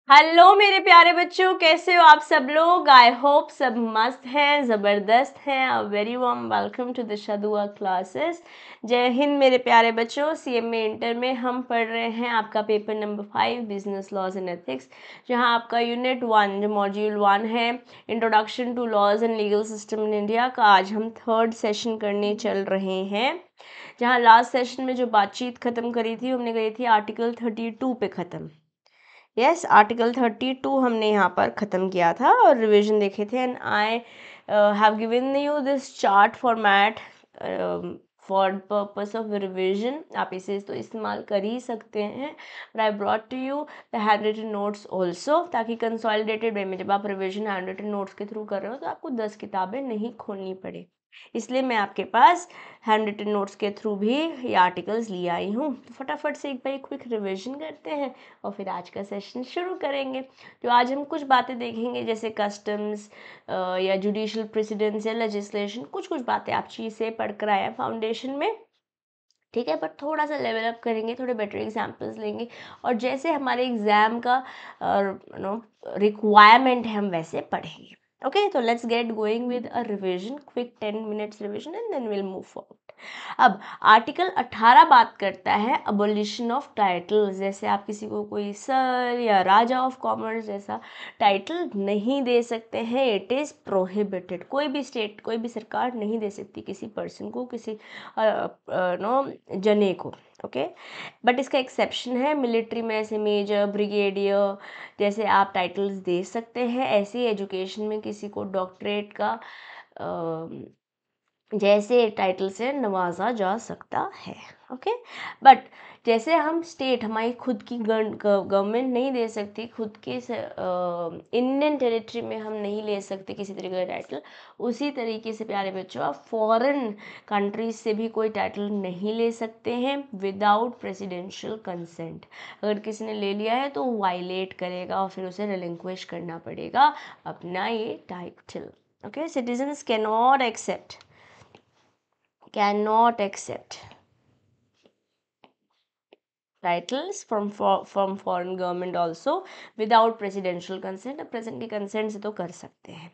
Hello मेरे प्यारे बच्चों, कैसे हो आप सब लोग। आई होप सब मस्त हैं, ज़बरदस्त हैं। A very warm welcome to the शदुआ क्लासेस। जय हिंद मेरे प्यारे बच्चों। सीएमए इंटर में हम पढ़ रहे हैं आपका paper number 5 business laws and ethics, जहां आपका यूनिट 1 जो मॉड्यूल 1 है introduction to laws and legal system in India का आज हम थर्ड सेशन करने चल रहे हैं। जहां लास्ट सेशन में जो बातचीत ख़त्म करी थी हमने करी थी आर्टिकल 32 पे ख़त्म। यस, आर्टिकल 32 हमने यहाँ पर ख़त्म किया था और रिवीजन देखे थे। And I have given you this chart format for purpose of revision. आप इसे तो इस्तेमाल कर ही सकते हैं, but I brought to you the hand written notes also, ताकि कंसोलिडेटेड वे में जब आप रिवीजन हैंड रिटन नोट्स के थ्रू कर रहे हो तो आपको 10 किताबें नहीं खोलनी पड़े। इसलिए मैं आपके पास हैंड रिटन नोट्स के थ्रू भी ये आर्टिकल्स ले आई हूँ। तो फटाफट से एक बार क्विक रिवीजन करते हैं और फिर आज का सेशन शुरू करेंगे। तो आज हम कुछ बातें देखेंगे जैसे कस्टम्स या जुडिशियल प्रेसिडेंस या लेजिस्लेशन, कुछ बातें आप चीज़ें पढ़कर आए हैं फाउंडेशन में, ठीक है। बट थोड़ा सा लेवल अप करेंगे, थोड़े बेटर एग्जाम्पल्स लेंगे और जैसे हमारे एग्ज़ाम का रिक्वायरमेंट है हम वैसे पढ़ेंगे। ओके, तो let's get going with a revision, quick 10 minutes revision and then will move forward. अब आर्टिकल 18 बात करता है अबोलिशन ऑफ टाइटल्स। जैसे आप किसी को कोई सर या राजा ऑफ कॉमर्स जैसा टाइटल नहीं दे सकते हैं, इट इज़ प्रोहिबिटेड। कोई भी स्टेट, कोई भी सरकार नहीं दे सकती किसी पर्सन को, किसी नो जने को। ओके, बट इसका एक्सेप्शन है, मिलिट्री में ऐसे मेजर, ब्रिगेडियर जैसे आप टाइटल्स दे सकते हैं। ऐसे एजुकेशन में किसी को डॉक्टरेट का जैसे टाइटल से नवाजा जा सकता है। ओके, बट जैसे हम स्टेट, हमारी खुद की गवर्नमेंट नहीं दे सकती, खुद के इंडियन टेरिटरी में हम नहीं ले सकते किसी तरीके का टाइटल, उसी तरीके से प्यारे बच्चों आप फॉरेन कंट्रीज से भी कोई टाइटल नहीं ले सकते हैं विदाउट प्रेसिडेंशियल कंसेंट। अगर किसी ने ले लिया है तो वायलेट करेगा और फिर उसे रिलिंक्विश करना पड़ेगा अपना ये title. Okay, citizens cannot accept titles from foreign government also without presidential consent। अब प्रेसिडेंट के कंसेंट से तो कर सकते हैं।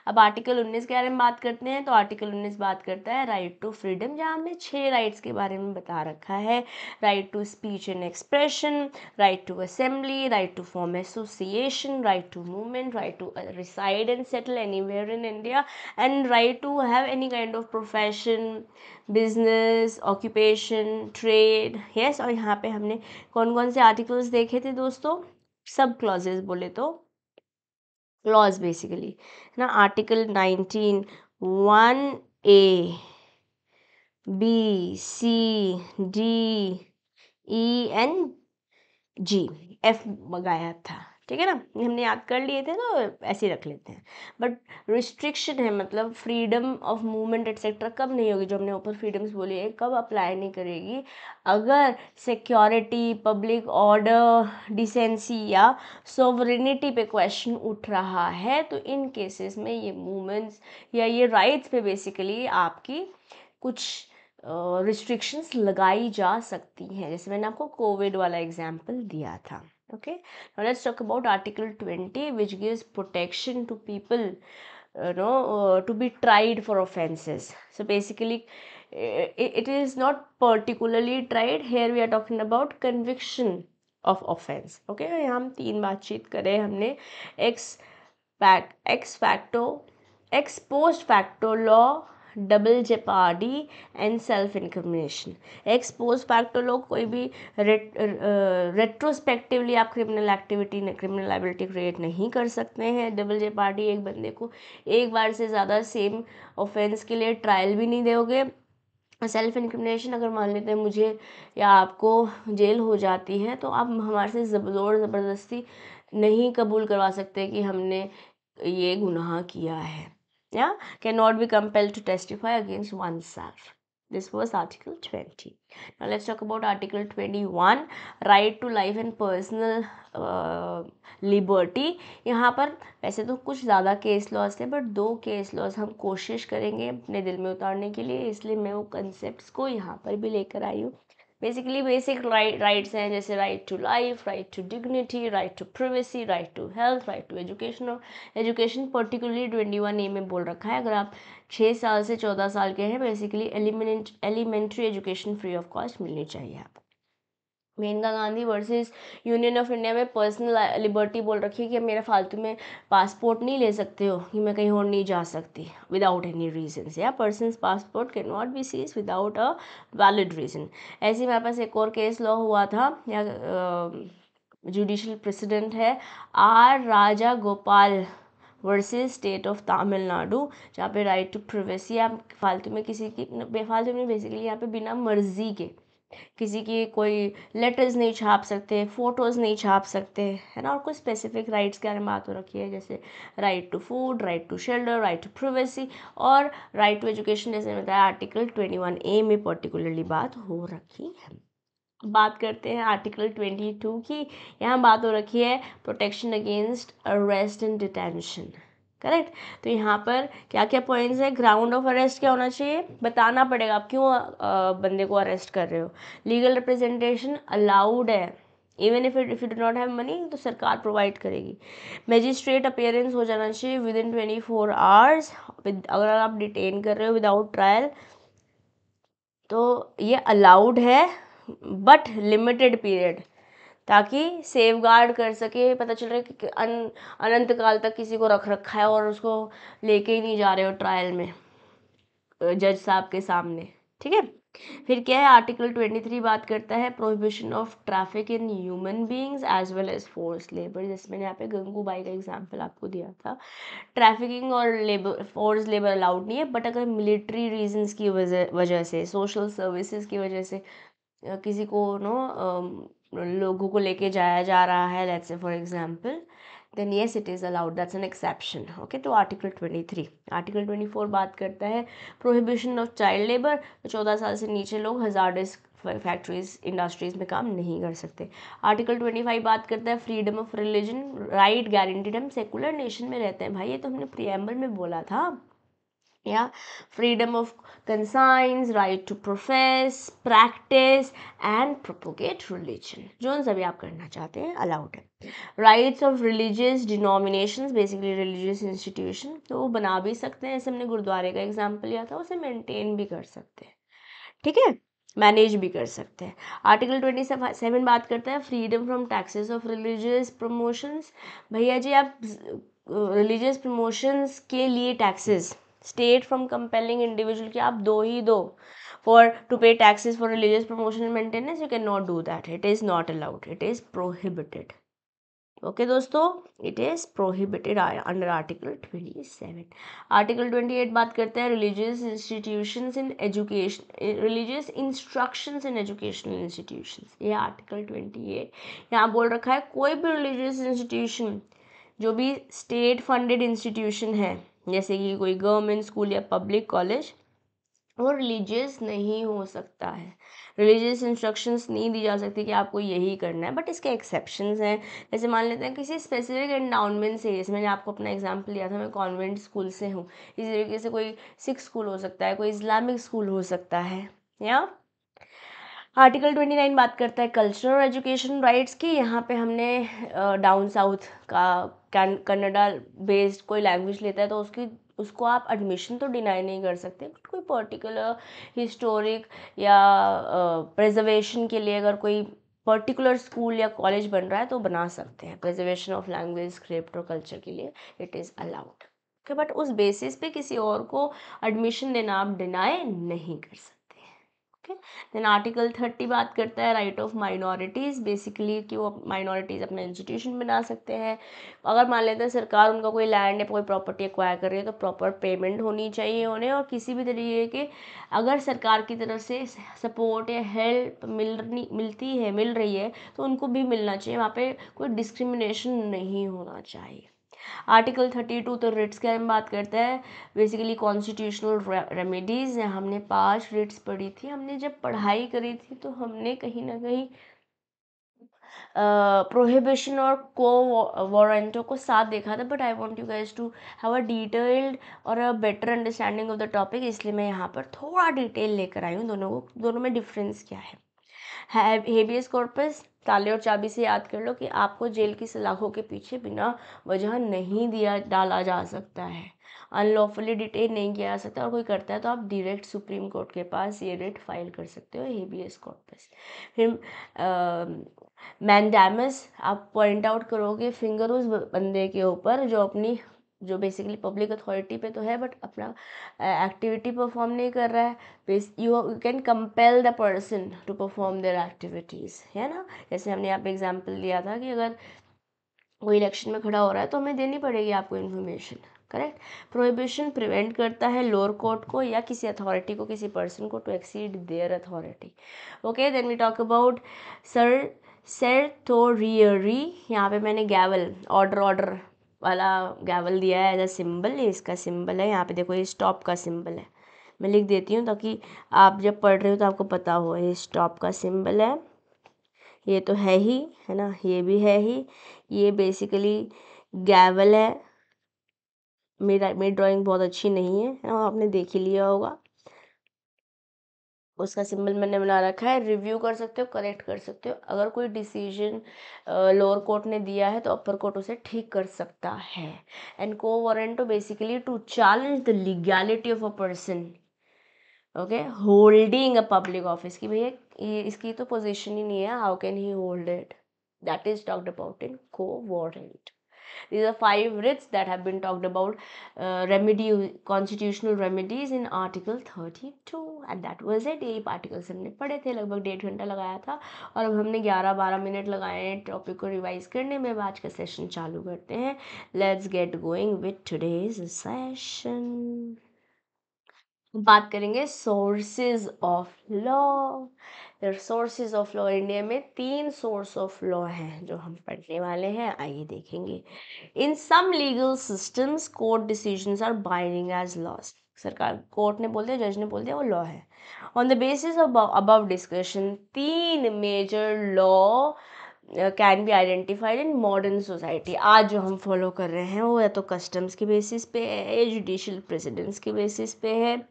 अब आर्टिकल 19 के बारे में बात करते हैं। तो आर्टिकल 19 बात करता है राइट टू फ्रीडम, जहाँ हमने 6 राइट्स के बारे में बता रखा है। Right to speech and expression, right to assembly, right to form association, right to movement, right to reside and settle anywhere in India, and right to have any kind of profession, business, occupation, trade. Yes, और यहाँ पे हमने कौन कौन से articles देखे थे दोस्तों, सब क्लॉजेस बोले तो लॉज बेसिकली है ना। Article 19 1A B C D E and G F मंगाया था, ठीक है ना। ये हमने याद कर लिए थे तो ऐसे ही रख लेते हैं। बट रिस्ट्रिक्शन है, मतलब फ्रीडम ऑफ मूवमेंट एटसेट्रा कब नहीं होगी, जो हमने ऊपर फ्रीडम्स बोली है कब अप्लाई नहीं करेगी, अगर सिक्योरिटी, पब्लिक ऑर्डर, डिसेंसी या सोवरेनिटी पे क्वेश्चन उठ रहा है, तो इन केसेस में ये मूवमेंट्स या ये राइट्स पे बेसिकली आपकी कुछ रिस्ट्रिक्शंस लगाई जा सकती हैं। जैसे मैंने आपको कोविड वाला एग्जाम्पल दिया था। Okay, now let's talk about article 20 which gives protection to people to be tried for offenses. So basically it is not particularly tried, here we are talking about conviction of offense. Okay, यहाँ हम 3 बातचीत करें हमने, ex facto, ex post facto law, double jeopardy and self incrimination. Ex post facto law, कोई भी retrospectively आप criminal activity, criminal liability create नहीं कर सकते हैं। डबल जेपार्डी, एक बंदे को एक बार से ज़्यादा सेम ऑफेंस के लिए ट्रायल भी नहीं दोगे। सेल्फ इनक्रिमिनेशन, अगर मान लेते हैं मुझे या आपको जेल हो जाती है तो आप हमारे से ज़ोर ज़बरदस्ती नहीं कबूल करवा सकते कि हमने ये गुनाह किया है, या cannot be compelled to testify against oneself. This was article 20. Now let's talk about article 21, right to life and personal liberty. यहाँ पर वैसे तो कुछ ज़्यादा केस लॉज थे, बट 2 केस लॉज हम कोशिश करेंगे अपने दिल में उतारने के लिए, इसलिए मैं वो कंसेप्ट्स को यहाँ पर भी लेकर आई हूँ। बेसिकली बेसिक राइट्स हैं, जैसे right to life, right to dignity, right to privacy, right to health, right to education. Education particularly 21A में बोल रखा है, अगर आप 6 साल से 14 साल के हैं, basically elementary education free of cost मिलनी चाहिए आपको। Maneka Gandhi versus union of India में पर्सनल लिबर्टी बोल रखी है कि मेरा फालतू में पासपोर्ट नहीं ले सकते हो कि मैं कहीं और नहीं जा सकती विदाउट एनी रीजन। या person's passport can not be seized without a valid reason. ऐसे ही हमारे पास एक और केस लॉ हुआ था, या जुडिशल प्रेसिडेंट है R Raja Gopal versus state of Tamil Nadu, जहाँ पे राइट टू प्रिवेसी, आप फालतू में किसी की बेफालतू में बेसिकली यहाँ पे बिना मर्जी के किसी की कोई लेटर्स नहीं छाप सकते, फ़ोटोज़ नहीं छाप सकते, है ना। और कुछ स्पेसिफिक राइट्स के बारे में बात हो रखी है, जैसे right to food, right to shelter, right to privacy और राइट टू एजुकेशन, जैसे बताया आर्टिकल 21A में पर्टिकुलरली बात हो रखी है। बात करते हैं आर्टिकल 22 की। यहाँ बात हो रखी है protection against arrest and detention, correct. तो यहाँ पर क्या क्या पॉइंट्स है, ग्राउंड ऑफ अरेस्ट क्या होना चाहिए, बताना पड़ेगा आप क्यों बंदे को अरेस्ट कर रहे हो। लीगल रिप्रेजेंटेशन अलाउड है, even if you do not have money तो सरकार प्रोवाइड करेगी। मैजिस्ट्रेट अपीयरेंस हो जाना चाहिए विद इन 24 आवर्स। अगर आप डिटेन कर रहे हो विदाउट ट्रायल तो ये अलाउड है, बट लिमिटेड पीरियड, ताकि सेफ गार्ड कर सके। पता चल रहा है कि अनंत काल तक किसी को रख रखा है और उसको लेके ही नहीं जा रहे हो ट्रायल में जज साहब के सामने, ठीक है। फिर क्या है, आर्टिकल 23 बात करता है prohibition of traffic in human beings as well as force labour. जैसे मैंने यहाँ पे गंगूबाई का एग्जांपल आपको दिया था, ट्रैफिकिंग और लेबर फोर्स लेबर अलाउड नहीं है, बट अगर मिलिट्री रीजंस की वजह से, सोशल सर्विसेज की वजह से किसी को लोगों को लेके जाया जा रहा है, let's say for example, then yes it is allowed, that's an exception, okay. तो आर्टिकल 23। आर्टिकल 24 बात करता है प्रोहिबिशन ऑफ चाइल्ड लेबर, 14 साल से नीचे लोग हजार्डस फैक्ट्रीज इंडस्ट्रीज में काम नहीं कर सकते। आर्टिकल 25 बात करता है freedom of religion right guaranteed, हम सेकुलर नेशन में रहते हैं भाई, ये तो हमने प्रीएम्बल में बोला था। या freedom of conscience, right to profess, practice and propagate religion, जो सभी आप करना चाहते हैं अलाउड है। Rights of religious denominations, basically religious institution, तो वो बना भी सकते हैं, जैसे हमने गुरुद्वारे का एग्जाम्पल लिया था, उसे मेंटेन भी कर सकते हैं, ठीक है, मैनेज भी कर सकते हैं। आर्टिकल 27 बात करता है freedom from taxes of religious promotions. भैया जी आप रिलीजियस प्रमोशंस के लिए taxes, state from compelling individual कि आप दो ही दो for to pay taxes for religious promotion and maintenance, you can not do that, it is not allowed, it is prohibited, okay दोस्तों, it is prohibited under article 27। Article 28 बात करते हैं religious institutions in education, religious instructions in educational institutions, ये article 28 यहाँ बोल रखा है कोई भी रिलीजियस इंस्टीट्यूशन जो भी स्टेट फंडेड इंस्टीट्यूशन है, जैसे कि कोई गवर्नमेंट स्कूल या पब्लिक कॉलेज, वो रिलीजियस नहीं हो सकता है, रिलीजियस इंस्ट्रक्शंस नहीं दी जा सकती कि आपको यही करना है, बट इसके एक्सेप्शंस हैं। जैसे मान लेते हैं किसी स्पेसिफिक एंडाउनमेंट से, जैसे मैंने आपको अपना एग्जांपल दिया था, मैं कॉन्वेंट स्कूल से हूँ, इसी तरीके से कोई सिख स्कूल हो सकता है, कोई इस्लामिक स्कूल हो सकता है। या आर्टिकल 29 बात करता है कल्चरल एजुकेशन राइट्स की। यहाँ पे हमने डाउन साउथ का कन्नडा बेस्ड कोई लैंग्वेज लेता है तो उसको आप एडमिशन तो डिनाई नहीं कर सकते, बट कोई पर्टिकुलर हिस्टोरिक या प्रिजर्वेशन के लिए अगर कोई पर्टिकुलर स्कूल या कॉलेज बन रहा है तो बना सकते हैं, प्रिजर्वेशन ऑफ लैंग्वेज, स्क्रिप्ट और कल्चर के लिए it is allowed, okay. But उस बेसिस पे किसी और को एडमिशन देना आप डिनाई नहीं कर सकते, ओके। देन आर्टिकल 30 बात करता है राइट ऑफ माइनॉरिटीज़, बेसिकली कि वो माइनॉरिटीज़ अपना इंस्टीट्यूशन बना सकते हैं। अगर मान लेते हैं सरकार उनका कोई लैंड या कोई प्रॉपर्टी एक्वायर कर रही है तो प्रॉपर पेमेंट होनी चाहिए उन्हें, और किसी भी तरीके के अगर सरकार की तरफ से सपोर्ट या हेल्प मिल रही है तो उनको भी मिलना चाहिए, वहाँ पे कोई डिस्क्रिमिनेशन नहीं होना चाहिए। आर्टिकल 32 तो रिट्स के बारे में बात करता है, बेसिकली कॉन्स्टिट्यूशनल रेमेडीज़। हमने 5 रिट्स पढ़ी थी, हमने जब पढ़ाई करी थी तो हमने कहीं ना कहीं प्रोहिबिशन और को वारंटों को साथ देखा था, but I want you guys to have a detailed और a better understanding of the topic, इसलिए मैं यहाँ पर थोड़ा डिटेल लेकर आई हूँ, दोनों में डिफरेंस क्या है। हेबियस कॉर्पस ताले और चाबी से याद कर लो कि आपको जेल की सलाखों के पीछे बिना वजह नहीं डाला जा सकता है, अनलॉफुली डिटेन नहीं किया जा सकता, और कोई करता है तो आप डायरेक्ट सुप्रीम कोर्ट के पास ये रिट फाइल कर सकते हो, हेबियस कॉर्पस। फिर मैंडेमस, आप पॉइंट आउट करोगे फिंगर उस बंदे के ऊपर जो बेसिकली पब्लिक अथॉरिटी पे तो है बट अपना एक्टिविटी परफॉर्म नहीं कर रहा है। You can compel the person to perform their activities, है ना। जैसे हमने यहाँ पे एग्जांपल दिया था कि अगर कोई इलेक्शन में खड़ा हो रहा है तो हमें देनी पड़ेगी आपको इन्फॉर्मेशन, करेक्ट। प्रोहिबिशन प्रिवेंट करता है लोअर कोर्ट को या किसी अथॉरिटी को, किसी पर्सन को, to exceed their authority. Okay, then we talk about certiorari. यहाँ पे मैंने गैवल, ऑर्डर वाला गैवल दिया है एज अ सिंबल, ये इसका सिंबल है। यहाँ पे देखो ये स्टॉप का सिंबल है, मैं लिख देती हूँ ताकि आप जब पढ़ रहे हो तो आपको पता हो। ये स्टॉप का सिंबल है, ये तो है ही, है ना, ये भी है ही। ये बेसिकली गैवल है। मेरी ड्राइंग बहुत अच्छी नहीं है, आपने देख ही लिया होगा। उसका सिंबल मैंने बना रखा है, रिव्यू कर सकते हो, करेक्ट कर सकते हो। अगर कोई डिसीजन लोअर कोर्ट ने दिया है तो अपर कोर्ट उसे ठीक कर सकता है। And quo warranto basically to challenge the legality of a person, okay, holding a public office, की भैया इसकी तो पोजीशन ही नहीं है, how can he hold it, that is talked about in quo warranto. These are 5 writs that have been talked about, constitutional remedies in Article 32, and that was it। यही articles हमने पढ़े थे, लगभग 1.5 घंटा लगाया था, और अब हमने 11-12 मिनट लगाए हैं टॉपिक को रिवाइज करने में। आज का सेशन चालू करते हैं। Let's get going with today's session. बात करेंगे sources of law. Sources of law, India में 3 सोर्स ऑफ लॉ हैं जो हम पढ़ने वाले हैं, आइए देखेंगे। In some legal systems court decisions are binding as laws, सरकार कोर्ट ने बोल दिया, जज ने बोल दिया, वो लॉ है। On the basis of above discussion, 3 major law can be identified in modern society. आज जो हम फॉलो कर रहे हैं वो या तो कस्टम्स के बेसिस पे है, या जुडिशियल प्रेसिडेंस के बेसिस पे है,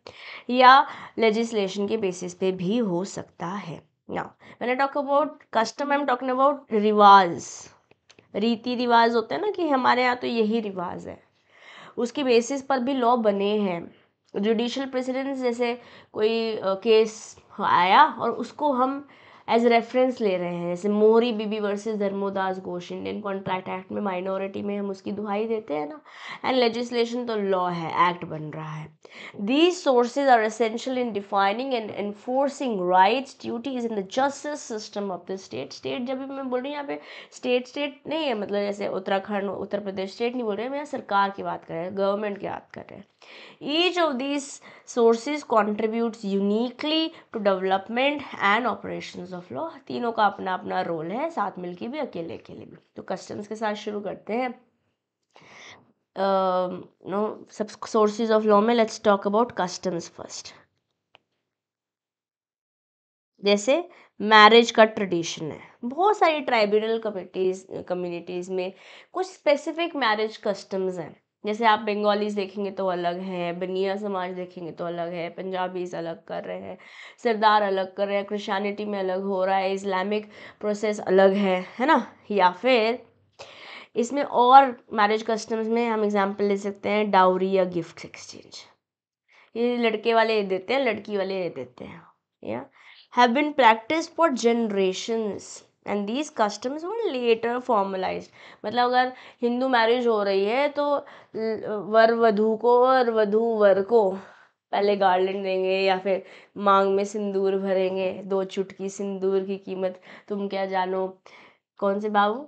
या लेजिस्लेशन के बेसिस पे भी हो सकता है। ना when I talk about custom, I am talking about रिवाज, रीति रिवाज होते हैं ना, कि हमारे यहाँ तो यही रिवाज है, उसकी बेसिस पर भी लॉ बने हैं। जुडिशियल प्रेसिडेंस, जैसे कोई केस आया और उसको हम एज रेफरेंस ले रहे हैं, जैसे Mohori Bibi versus Dharmodas Ghosh, Indian contract act में माइनॉरिटी में हम उसकी दुहाई देते हैं ना। एंड लेजिस्लेशन तो लॉ है, एक्ट बन रहा है। These sources are essential in defining and enforcing rights, duties in the justice system of the state. State जब भी मैं बोल रही हूँ यहाँ पे स्टेट नहीं है, मतलब जैसे उत्तराखंड, उत्तर प्रदेश स्टेट नहीं बोल रहे हैं, मैं यहाँ सरकार की बात कर रहे हैं, गवर्नमेंट की बात कर रहे हैं। Each of these sources contributes uniquely to development and operations of law. तीनों का अपना अपना रोल है, साथ मिलके भी, अकेले अकेले भी। तो कस्टम्स के साथ शुरू करते हैं। सब सोर्सेज ऑफ लॉ में let's talk about customs first. जैसे मैरिज का ट्रेडिशन है, बहुत सारी ट्राइबल कम्युनिटीज़ में कुछ स्पेसिफिक मैरिज कस्टम्स हैं। जैसे आप बंगालीज देखेंगे तो अलग है, बनिया समाज देखेंगे तो अलग है, पंजाबीज अलग कर रहे हैं, सरदार अलग कर रहे हैं, क्रिश्चियनिटी में अलग हो रहा है, इस्लामिक प्रोसेस अलग है ना। या फिर इसमें और मैरिज कस्टम्स में हम एग्जांपल ले सकते हैं डाउरी या गिफ्ट एक्सचेंज। ये लड़के वाले ये देते हैं, लड़की वाले ये देते हैं, या have been practiced for generations and these customs were later formalized। मतलब अगर हिंदू मैरिज हो रही है तो वर वधू को और वधू वर को पहले गार्लैंड देंगे या फिर मांग में सिंदूर भरेंगे, 2 चुटकी सिंदूर की कीमत तुम क्या जानो। कौन से बाबू,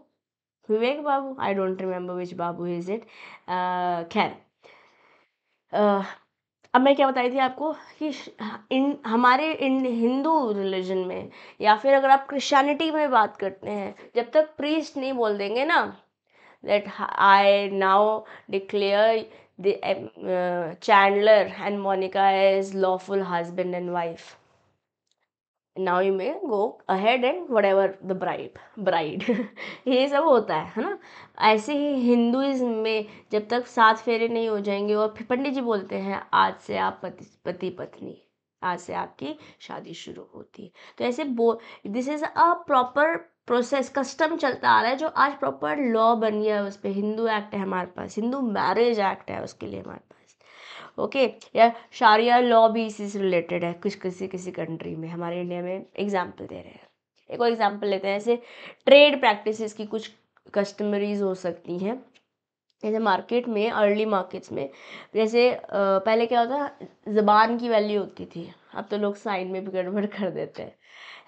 विवेक बाबू, आई डोंट रिमेम्बर विच बाबू इज इट। खैर, अब मैं क्या बताई थी आपको कि हमारे हिंदू रिलीजन में, या फिर अगर आप क्रिश्चियनिटी में बात करते हैं, जब तक प्रीस्ट नहीं बोल देंगे ना that I now declare the Chandler and Monica as lawful husband and wife. Now you may go ahead and whatever the bride ये सब होता है ना। ऐसे ही हिंदुइज्म में जब तक 7 फेरे नहीं हो जाएंगे और फिर पंडित जी बोलते हैं आज से आप पति पत्नी, आज से आपकी शादी शुरू होती है। तो ऐसे this is a proper process, custom चलता आ रहा है जो आज प्रॉपर लॉ बन गया है। उस पर हिंदू एक्ट है हमारे पास, हिंदू मैरिज एक्ट है उसके लिए हमारे पास, ओके। या शारिया लॉ भी इसी से रिलेटेड है कुछ किसी किसी कंट्री में, हमारे इंडिया में एग्जाम्पल दे रहे हैं। एक और एग्जाम्पल लेते हैं, ऐसे ट्रेड प्रैक्टिसेस की कुछ कस्टमरीज हो सकती हैं। जैसे मार्केट में, अर्ली मार्केट्स में, जैसे पहले क्या होता, ज़बान की वैल्यू होती थी, अब तो लोग साइन में भी गड़बड़ कर देते हैं,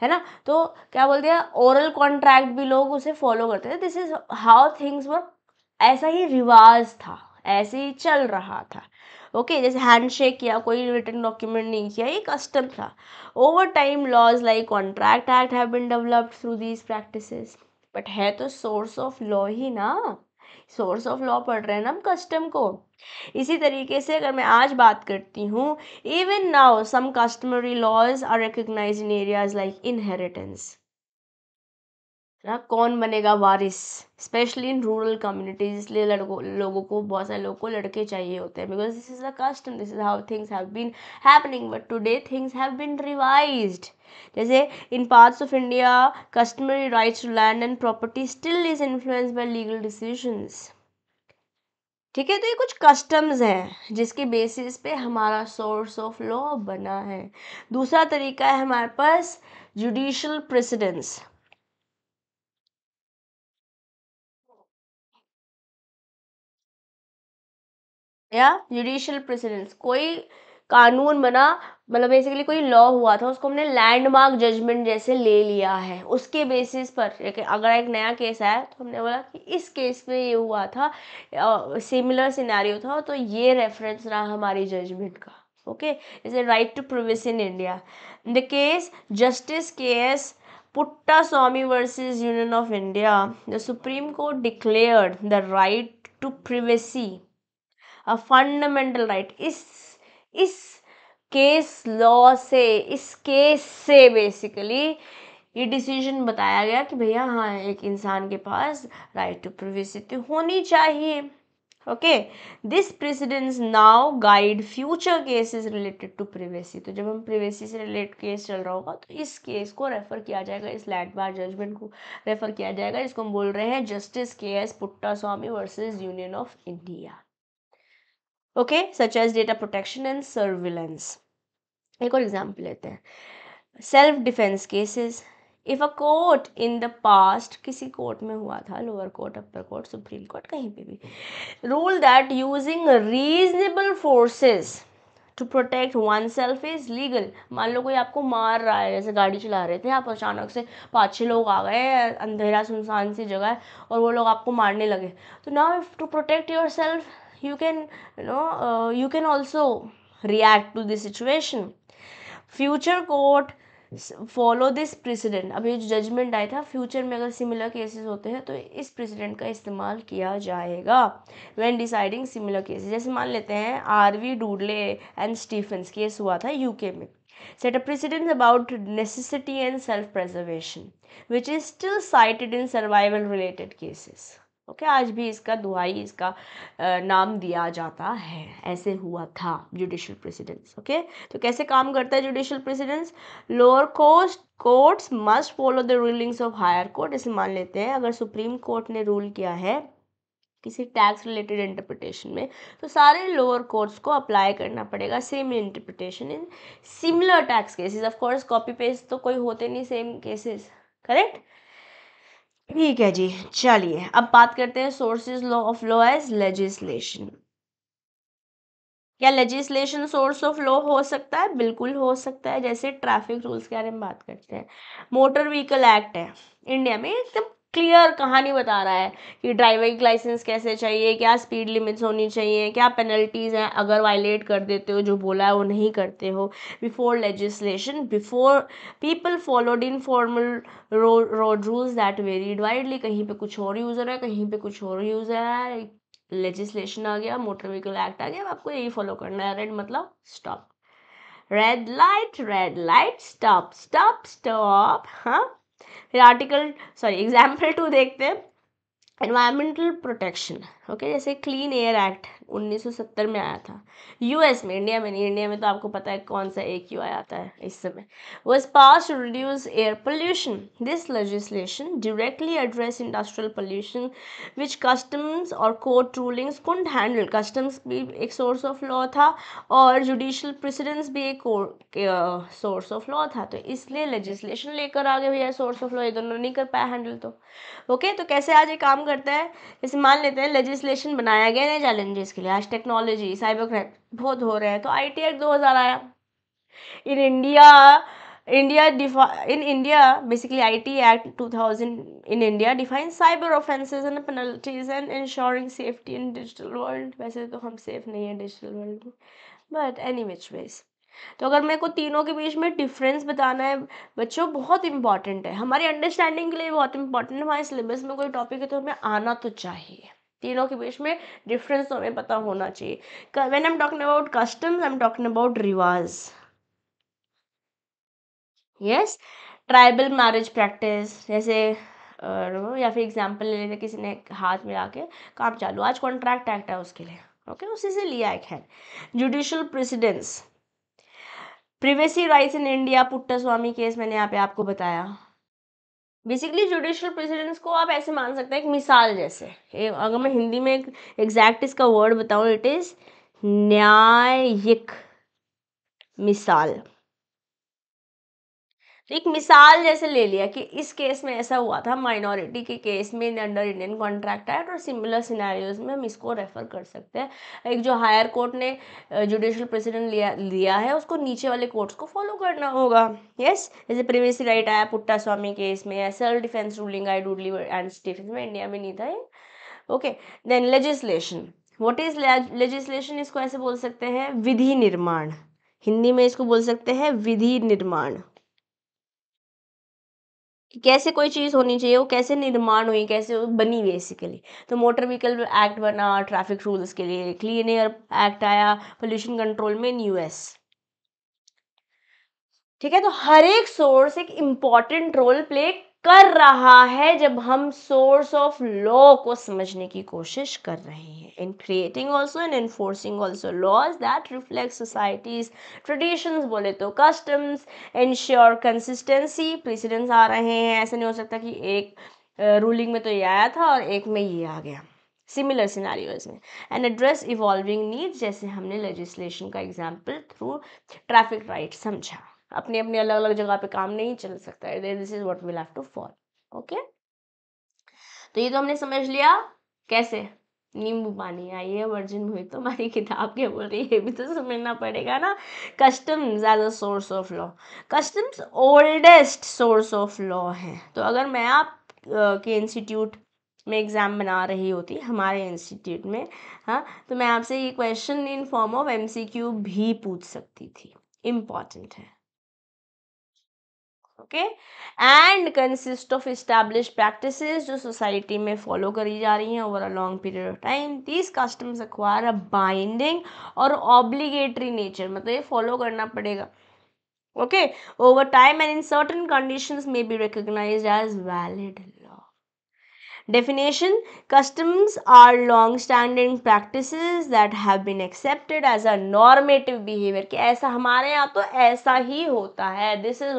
है ना। तो क्या बोलते हैं, ओरल कॉन्ट्रैक्ट भी लोग उसे फॉलो करते थे, this is how things work, ऐसा ही रिवाज था, ऐसे ही चल रहा था, ओके। जैसे हैंडशेक किया, कोई रिटन डॉक्यूमेंट नहीं किया, ये कस्टम था। Over time laws like contract act have been developed through these practices, but है तो सोर्स ऑफ लॉ ही ना, सोर्स ऑफ लॉ पढ़ रहे हैं ना हम कस्टम को। इसी तरीके से अगर मैं आज बात करती हूँ, even now some customary laws are recognised in areas like inheritance, ना कौन बनेगा वारिस, स्पेशली इन रूरल कम्युनिटीज, इसलिए लोगों को, बहुत सारे लोगों को लड़के चाहिए होते हैं, because this is the custom, this is how things have been happening, but today things have been revised. जैसे in parts of India customary rights to land and property still is influenced by legal decisions, ठीक है। तो ये कुछ customs हैं जिसके basis पे हमारा सोर्स ऑफ लॉ बना है। दूसरा तरीका है हमारे पास जुडिशियल प्रेसिडेंस, या जुडिशियल प्रेसिडेंस, कोई कानून बना, मतलब बेसिकली कोई लॉ हुआ था, उसको हमने लैंडमार्क जजमेंट जैसे ले लिया है, उसके बेसिस पर अगर एक नया केस आया तो हमने बोला कि इस केस में ये हुआ था, सिमिलर सिनेरियो था, तो ये रेफरेंस रहा हमारी जजमेंट का, ओके। जैसे right to privacy in India, in the case justice K S पुट्टा Swami versus union of India, the supreme Court declared the right to privacy a fundamental right. इस case law से, इस case से basically ये decision बताया गया कि भैया हाँ, एक इंसान के पास राइट टू प्रिवेसी तो होनी चाहिए, okay. This precedents now guide future cases related to privacy, तो जब हम प्रिवेसी से रिलेटेड केस चल रहा होगा तो इस केस को रेफर किया जाएगा, इस लैंडमार्क जजमेंट को रेफर किया जाएगा, जिसको हम बोल रहे हैं justice K S पुट्टा Swami versus union of India, okay, such as data protection and surveillance. एक और एग्जाम्पल लेते हैं, self defence cases. If a court in the past, किसी कोर्ट में हुआ था, lower court, upper court, supreme court, कहीं पे भी, rule that using reasonable forces to protect oneself is legal. मान लो कोई आपको मार रहा है, जैसे गाड़ी चला रहे थे आप, अचानक से 5-6 लोग आ गए, अंधेरा सुनसान सी जगह है, और वो लोग आपको मारने लगे, तो now to protect yourself you can, you can also react to this situation. Future court follow this precedent, अब ये जो जजमेंट आया था, फ्यूचर में अगर सिमिलर केसेस होते हैं तो इस प्रेसिडेंट का इस्तेमाल किया जाएगा व्हेन डिसाइडिंग सिमिलर केसेस। जैसे मान लेते हैं आरवी डूडले एंड स्टीफेंस केस हुआ था यूके में, set a precedent about necessity and self preservation which is still cited in survival related cases, okay. आज भी इसका दुहाई, इसका नाम दिया जाता है, ऐसे हुआ था जुडिशियल प्रेसिडेंस, ओके। तो कैसे काम करता है judicial precedents, lower courts must follow the rulings of higher court. जैसे मान लेते हैं अगर सुप्रीम कोर्ट ने रूल किया है किसी टैक्स रिलेटेड इंटरप्रिटेशन में, तो सारे लोअर कोर्ट्स को अप्लाई करना पड़ेगा same interpretation in similar tax cases. Of course copy paste तो कोई होते नहीं सेम केसेस, करेक्ट, ठीक है जी। चलिए अब बात करते हैं sources law of law as legislation. क्या लेजिस्लेशन सोर्स ऑफ लॉ हो सकता है? बिल्कुल हो सकता है। जैसे ट्रैफिक रूल्स के बारे में बात करते हैं, मोटर व्हीकल एक्ट है इंडिया में, एकदम क्लियर कहानी बता रहा है कि ड्राइविंग लाइसेंस कैसे चाहिए, क्या स्पीड लिमिट्स होनी चाहिए, क्या पेनल्टीज हैं अगर वायलेट कर देते हो, जो बोला है वो नहीं करते हो। Before legislation, before people followed in formal road rules that varied widely, कहीं पे कुछ और यूज हो रहा है, कहीं पे कुछ और यूज हो रहा है, लेजिस्लेशन आ गया, मोटर व्हीकल एक्ट आ गया, अब आपको यही फॉलो करना है। रेड मतलब stop, red light stop, stop stop, हाँ। फिर आर्टिकल, सॉरी, एग्जाम्पल 2 देखते हैं, एनवायरमेंटल प्रोटेक्शन, ओके, जैसे क्लीन एयर एक्ट 1970 में आया था यूएस में, इंडिया में नहीं, इंडिया में तो आपको पता है कौन सा AQI आता है इस समय, was passed to reduce air pollution. This legislation directly address industrial pollution which customs और court rulings couldn't handle. customs भी एक source of law था और judicial precedents भी एक source of law था, तो इसलिए legislation लेकर आ गए भैया source of law, ये दोनों नहीं कर पाया handle, तो ओके तो कैसे आज ये काम करता है, जैसे मान लेते हैं लेजिस्लेशन बनाया गया नए चैलेंजेस के लिए, आज टेक्नोलॉजी साइबर क्राइम बहुत हो रहे हैं, तो IT एक्ट 2000 आया in India, in India basically IT Act 2000 in India defines cyber offenses and penalties and ensuring safety in digital world. वैसे तो हम सेफ नहीं है डिजिटल वर्ल्ड में, बट एनी विच वेज, तो अगर मेरे को तीनों के बीच में डिफरेंस बताना है बच्चों, बहुत इंपॉर्टेंट है हमारी अंडरस्टैंडिंग के लिए, बहुत इंपॉर्टेंट है, हमारे सिलेबस में कोई टॉपिक है तो हमें आना तो चाहिए, तीनों के बीच में डिफरेंस तो हमें पता होना चाहिए. When I am talking about customs I am talking about रिवाज, यस, ट्राइबल मैरिज प्रैक्टिस, जैसे या फिर एग्जांपल ले लेते, किसी ने हाथ मिला के काम चालू, आज कॉन्ट्रैक्ट एक्ट है उसके लिए, ओके उसी से लिया एक है. Judicial precedence, privacy rights in India, Puttaswamy case मैंने यहाँ पे आपको बताया. बेसिकली जुडिशियल प्रेसिडेंस को आप ऐसे मान सकते हैं एक मिसाल जैसे, अगर मैं हिंदी में एक एग्जैक्ट इसका वर्ड बताऊँ, इट इज न्यायिक मिसाल. तो एक मिसाल जैसे ले लिया कि इस केस में ऐसा हुआ था, माइनॉरिटी के केस में अंडर इंडियन कॉन्ट्रैक्ट एक्ट, और सिमिलर सिनेरियोज में हम इसको रेफर कर सकते हैं. एक जो हायर कोर्ट ने जुडिशियल प्रेसिडेंट लिया है उसको नीचे वाले कोर्ट्स को फॉलो करना होगा. यस, जैसे प्रिवेसी राइट आया पुट्टास्वामी केस में, या self defence ruling I Dudley and Stephens में, इंडिया में नहीं था ये. Okay then legislation, what is legislation, इसको ऐसे बोल सकते हैं विधि निर्माण, हिंदी में इसको बोल सकते हैं विधि निर्माण, कि कैसे कोई चीज़ होनी चाहिए, वो कैसे निर्माण हुई, कैसे वो बनी बेसिकली. तो मोटर व्हीकल एक्ट बना ट्रैफिक रूल्स के लिए, क्लीन एयर एक्ट आया पोल्यूशन कंट्रोल में इन US. ठीक है, तो हर एक सोर्स एक इम्पॉर्टेंट रोल प्ले कर रहा है जब हम सोर्स ऑफ लॉ को समझने की कोशिश कर रहे हैं, in creating also and enforcing also laws that reflect society's traditions, बोले तो कस्टम्स, इंश्योर कंसिस्टेंसी, प्रेसिडेंस आ रहे हैं, ऐसा नहीं हो सकता कि एक रूलिंग में तो ये आया था और एक में ये आ गया, सिमिलर सिनेरियोज में, एंड एड्रेस इवॉल्विंग नीड्स, जैसे हमने लेजिस्लेशन का एग्जाम्पल थ्रू ट्रैफिक राइट समझा, अपनी अपनी अलग अलग जगह पे काम नहीं चल सकता है, this is what will have to follow. Okay तो ये तो हमने समझ लिया कैसे, नींबू पानी आई है वर्जिन हुई तो हमारी किताब क्या बोल रही है, ये भी तो समझना पड़ेगा ना. Customs as a source of law, customs oldest source of law है. तो अगर मैं आप के इंस्टीट्यूट में एग्ज़ाम बना रही होती हमारे इंस्टीट्यूट में, हाँ, तो मैं आपसे ये question in form of MCQ भी पूछ सकती थी, इम्पॉर्टेंट है. Okay and consist of established practices जो सोसाइटी में फॉलो करी जा रही हैं over a long period of time. These customs acquire a binding और ऑब्लिगेटरी नेचर, मतलब ये फॉलो करना पड़ेगा. Okay over time and in certain conditions may be recognised as valid law. Definition: customs are long-standing practices that have been accepted as a normative behavior. कि ऐसा हमारे यहाँ तो ऐसा ही होता है. This is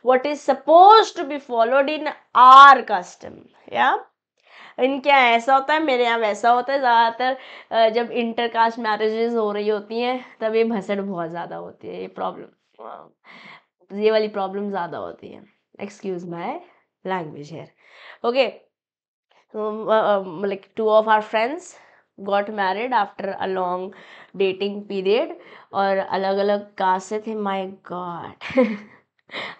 what is supposed to be followed in our custom. Yeah? इनके यहाँ ऐसा होता है, मेरे यहाँ वैसा होता है. ज़्यादातर जब इंटरकास्ट मैरिजेस हो रही होती हैं तब ये भसड़ बहुत ज़्यादा होती है, ये प्रॉब्लम, ये वाली प्रॉब्लम ज़्यादा होती है. Excuse my language here. Okay like two of our friends got married after a long dating period और अलग अलग कास्ट से थे. my god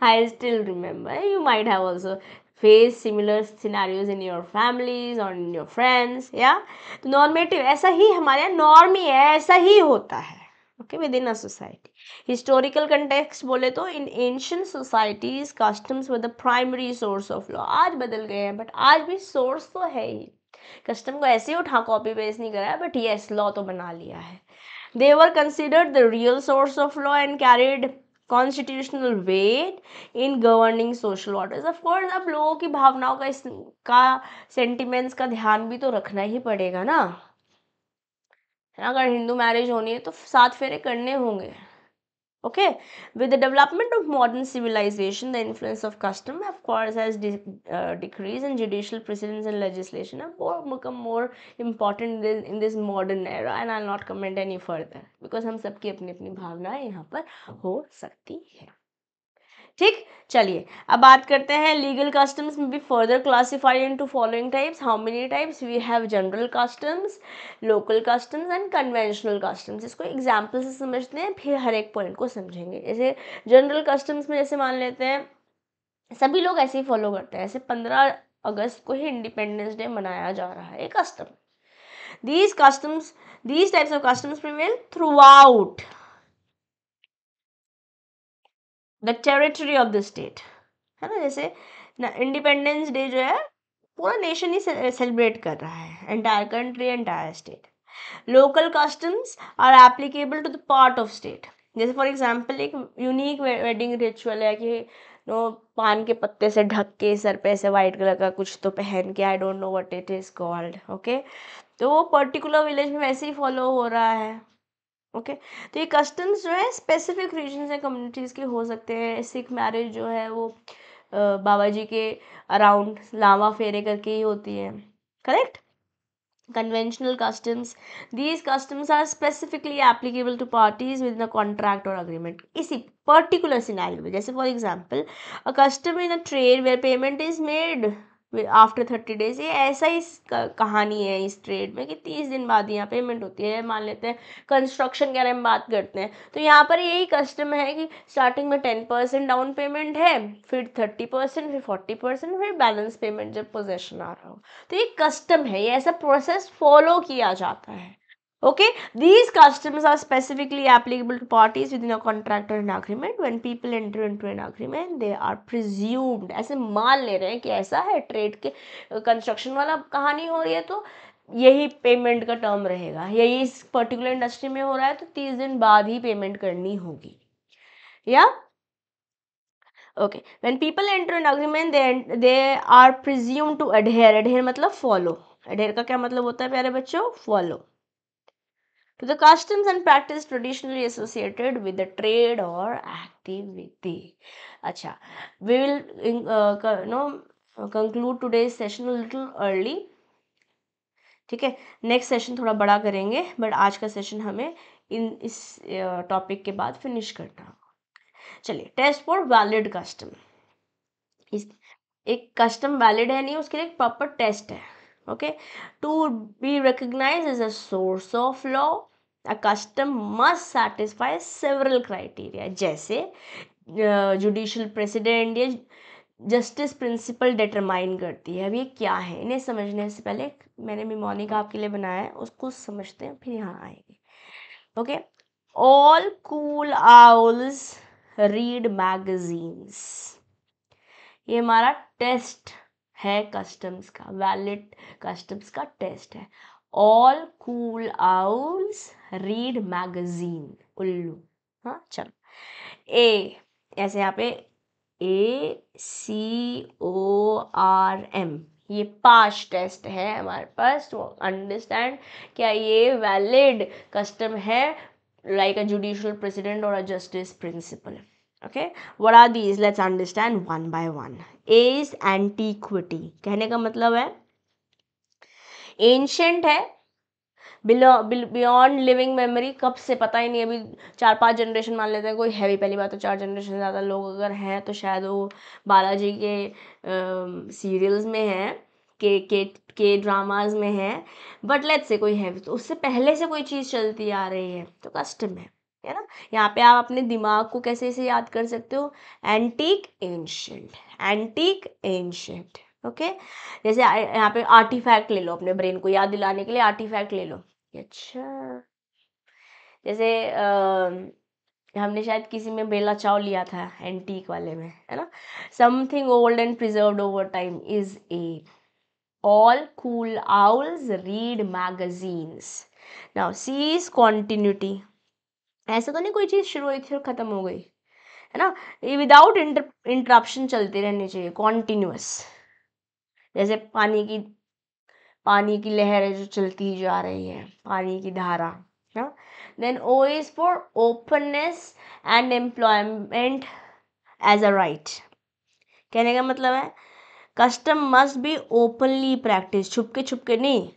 I still remember, you might have also faced similar scenarios in your families or in your friends. yeah तो normative ऐसा ही हमारे यहाँ norm ही है, ऐसा ही होता है. okay within a society. Historical context बोले तो in ancient societies customs were the primary source of law. आज बदल गए हैं बट आज भी सोर्स तो है ही. कस्टम को ऐसे ही उठा कॉपी पेस्ट नहीं करा है बट यस लॉ तो बना लिया है. They were considered the real source of law and carried constitutional weight in governing social orders. Of course अब लोगों की भावनाओं का सेंटिमेंट्स का ध्यान भी तो रखना ही पड़ेगा ना, अगर हिंदू मैरिज होनी है तो 7 फेरे करने होंगे। Okay, with the development of modern civilization, the influence of custom, of course, has decreased, and judicial precedents and legislation have become more important in this modern era. And I'll not comment any further because हम सबकी अपनी अपनी भावनाएं यहाँ पर हो सकती है। ठीक, चलिए अब बात करते हैं लीगल कस्टम्स में भी further classified into following types. How many types we have? General customs, local customs and conventional customs. इसको एग्जांपल से समझते हैं, फिर हर एक पॉइंट को समझेंगे। जैसे जनरल कस्टम्स में जैसे मान लेते हैं सभी लोग ऐसे ही फॉलो करते हैं, ऐसे 15 अगस्त को ही इंडिपेंडेंस डे मनाया जा रहा है, एक custom. these types of customs prevail throughout the territory of the state, है ना। जैसे इंडिपेंडेंस डे जो है पूरा नेशन ही सेलिब्रेट कर रहा है, entire country, entire state. Local customs are applicable to the part of state. जैसे फॉर एग्जांपल एक यूनिक वेडिंग रिचुअल है कि नो पान के पत्ते से ढक के सर पे ऐसे वाइट कलर का कुछ तो पहन के, I don't know what it is called, okay, तो वो पर्टिकुलर विलेज में वैसे ही फॉलो हो रहा है। ओके, तो ये कस्टम्स जो है स्पेसिफिक रीजन्स या कम्युनिटीज़ के हो सकते हैं। सिख मैरिज जो है वो बाबा जी के अराउंड लावा फेरे करके ही होती है, correct. Conventional customs, these customs are specifically applicable to parties within a contract or agreement। इसी particular scenario में, जैसे for example a custom in a trade where payment is made after 30 days, ये ऐसा ही कहानी है इस ट्रेड में कि 30 दिन बाद यहाँ पेमेंट होती है। मान लेते हैं कंस्ट्रक्शन के बारे में बात करते हैं, तो यहाँ पर यही कस्टम है कि स्टार्टिंग में 10% डाउन पेमेंट है, फिर 30%, फिर 40%, फिर बैलेंस पेमेंट जब पोजेशन आ रहा हो। तो ये कस्टम है, ये ऐसा प्रोसेस फॉलो किया जाता है। Okay, these customs are specifically applicable to parties within a contract or an agreement. When people enter into an agreement, they are presumed, ऐसे मान ले रहे हैं कि ऐसा है, ट्रेड के कंस्ट्रक्शन वाला कहानी हो रही है तो यही पेमेंट का टर्म रहेगा, यही इस पर्टिकुलर इंडस्ट्री में हो रहा है तो 30 दिन बाद ही पेमेंट करनी होगी, या okay. When people enter an agreement they are presume to adhere. Adhere मतलब फॉलो। अडेयर का क्या मतलब होता है प्यारे बच्चों? Follow to the customs and practice traditionally associated with the trade or activity। अच्छा, we will conclude today's session a little early, ठीक है। नेक्स्ट सेशन थोड़ा बड़ा करेंगे, बट आज का सेशन हमें इस टॉपिक के बाद फिनिश करना होगा। चलिए, टेस्ट फॉर वैलिड कस्टम। एक कस्टम वैलिड है नहीं, उसके लिए एक प्रॉपर टेस्ट है, okay. To be recognise as a source of law, a custom must satisfy several criteria, जैसे जुडिशियल प्रेसिडेंट या जस्टिस प्रिंसिपल डिटरमाइन करती है। अब ये क्या है, इन्हें समझने से पहले मैंने मिमोनिक आपके लिए बनाया है, उसको समझते हैं फिर यहाँ आएंगे, okay. All cool owls read magazines, ये हमारा टेस्ट है कस्टम्स का, वैलिड कस्टम्स का टेस्ट है। All cool owls read magazine, उल्लू, हाँ चलो। ए ऐसे यहाँ पे ACORM, ये पास टेस्ट है हमारे पास टू अंडरस्टैंड क्या ये वैलिड कस्टम है, लाइक अ जुडिशियल प्रेसिडेंट और a justice principle. Okay, what are these? Let's understand one by one. A is antiquity, कहने का मतलब है ancient है, बियॉन्ड लिविंग मेमोरी, कब से पता ही नहीं, अभी 4-5 जनरेशन मान लेते हैं कोई है भी, पहली बात तो 4 जनरेशन से ज़्यादा लोग अगर हैं तो शायद वो बालाजी के सीरियल्स में हैं, के ड्रामाज में हैं, बट लेट्स से कोई है तो उससे पहले से कोई चीज़ चलती आ रही है तो कस्टम है ना। यहाँ पे आप अपने दिमाग को कैसे इसे याद कर सकते हो? Antique ancient, antique ancient, okay. जैसे यहाँ पे आर्टिफैक्ट ले लो, अपने ब्रेन को याद दिलाने के लिए आर्टिफैक्ट ले लो। अच्छा, जैसे हमने शायद किसी में बेला चाव लिया था एंटीक वाले में, है ना। Something old and preserved over time is a. All cool owls read magazines. Now see is continuity, ऐसा तो नहीं कोई चीज़ शुरू हुई थी और ख़त्म हो गई, है ना, ये विदाउट इंटरप्शन चलती रहनी चाहिए, कॉन्टिन्यूअस, जैसे पानी की लहर है जो चलती जा रही है, पानी की धारा ना। Then O is for openness and employment as a right. कहने का मतलब है custom must be openly practice, छुपके छुपके नहीं,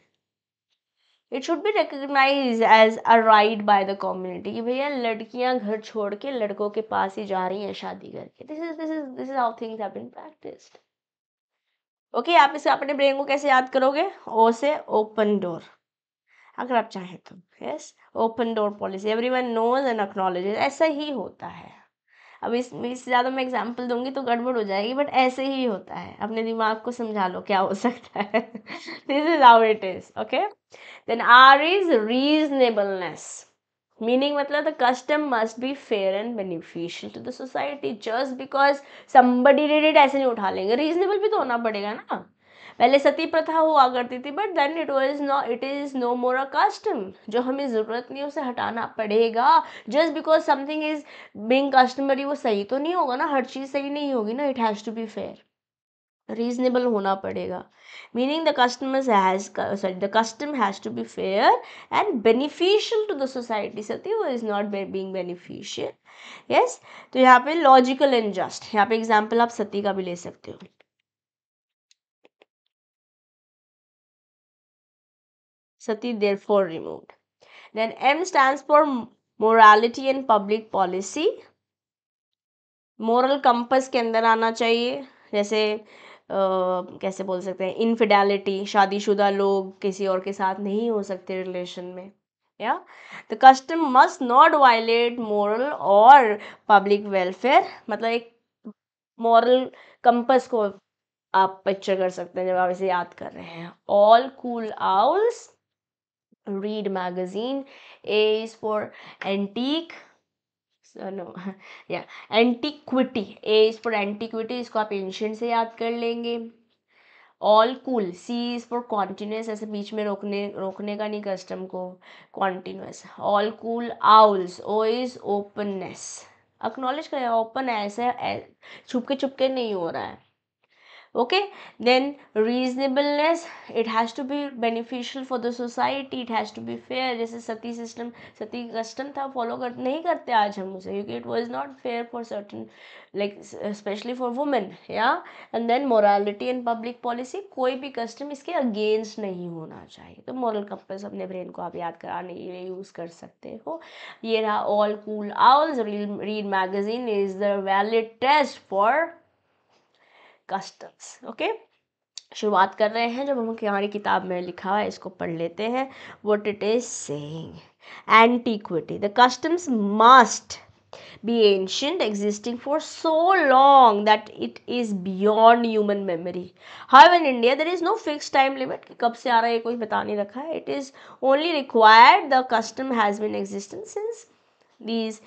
it should be recognise as a right by the community, कि भैया लड़कियां घर छोड़ के लड़कों के पास ही जा रही हैं शादी करके, this is how things have been practised. Okay, आप इसे अपने ब्रेन को कैसे याद करोगे, ओ से ओपन डोर, अगर आप चाहें तो, yes, open door policy, everyone knows and acknowledges, ऐसा ही होता है। अब इससे ज़्यादा मैं एग्जांपल दूंगी तो गड़बड़ हो जाएगी, बट ऐसे ही होता है, अपने दिमाग को समझा लो क्या हो सकता है। This is how it is, okay. Then R is reasonableness, meaning मतलब the custom must be fair and beneficial to the society, just because somebody did it ऐसे नहीं उठा लेंगे, रीजनेबल भी तो होना पड़ेगा ना। पहले सती प्रथा हुआ करती थी, but then it is no more a custom, जो हमें ज़रूरत नहीं उसे हटाना पड़ेगा। Just because something is being customary, वो सही तो नहीं होगा ना, हर चीज़ सही नहीं होगी ना, it has to be fair, reasonable होना पड़ेगा, meaning the custom has to be fair and beneficial to the society, sati वो is not being beneficial, yes. तो यहाँ पे लॉजिकल एंड जस्ट, यहाँ पे एग्जाम्पल आप सती का भी ले सकते हो, Sati therefore removed. Then M stands for morality and public policy. Moral compass के अंदर आना चाहिए, जैसे कैसे बोल सकते हैं, इनफिडेलिटी, शादीशुदा लोग किसी और के साथ नहीं हो सकते रिलेशन में, या the custom must not violate moral और पब्लिक वेलफेयर, मतलब एक मॉरल कंपस को आप पिक्चर कर सकते हैं जब आप इसे याद कर रहे हैं। All cool owls read magazine. A is for antique, no, yeah, antiquity, A is for antiquity, इसको आप ancient से याद कर लेंगे। All cool, C is for continuous, ऐसे बीच में रोकने का नहीं कस्टम को, continuous। All cool owls, O is openness, acknowledge करें ओपन है, ऐसे छुपके छुपके नहीं हो रहा है, okay. Then reasonableness, it has to be beneficial for the society, it has to be fair, जैसे सती सिस्टम, सती कस्टम था, फॉलो नहीं करते आज हम उसे, क्योंकि it was not fair for certain, like especially for women, yeah. And then morality and public policy, कोई भी कस्टम इसके अगेंस्ट नहीं होना चाहिए, तो मॉरल कंपस अपने ब्रेन को आप याद कराने के लिए यूज़ कर सकते हो। ये रहा all cool owls, read magazine is the valid test for customs, okay. शुरुआत कर रहे हैं, जब हमारी किताब में लिखा हुआ है इसको पढ़ लेते हैं। What it is saying, antiquity, the customs must be ancient, existing for so long that it is beyond human memory. However, in India there is no fixed time limit कि कब से आ रहा है कोई बता नहीं रखा है, it is only required the custom has been existing since these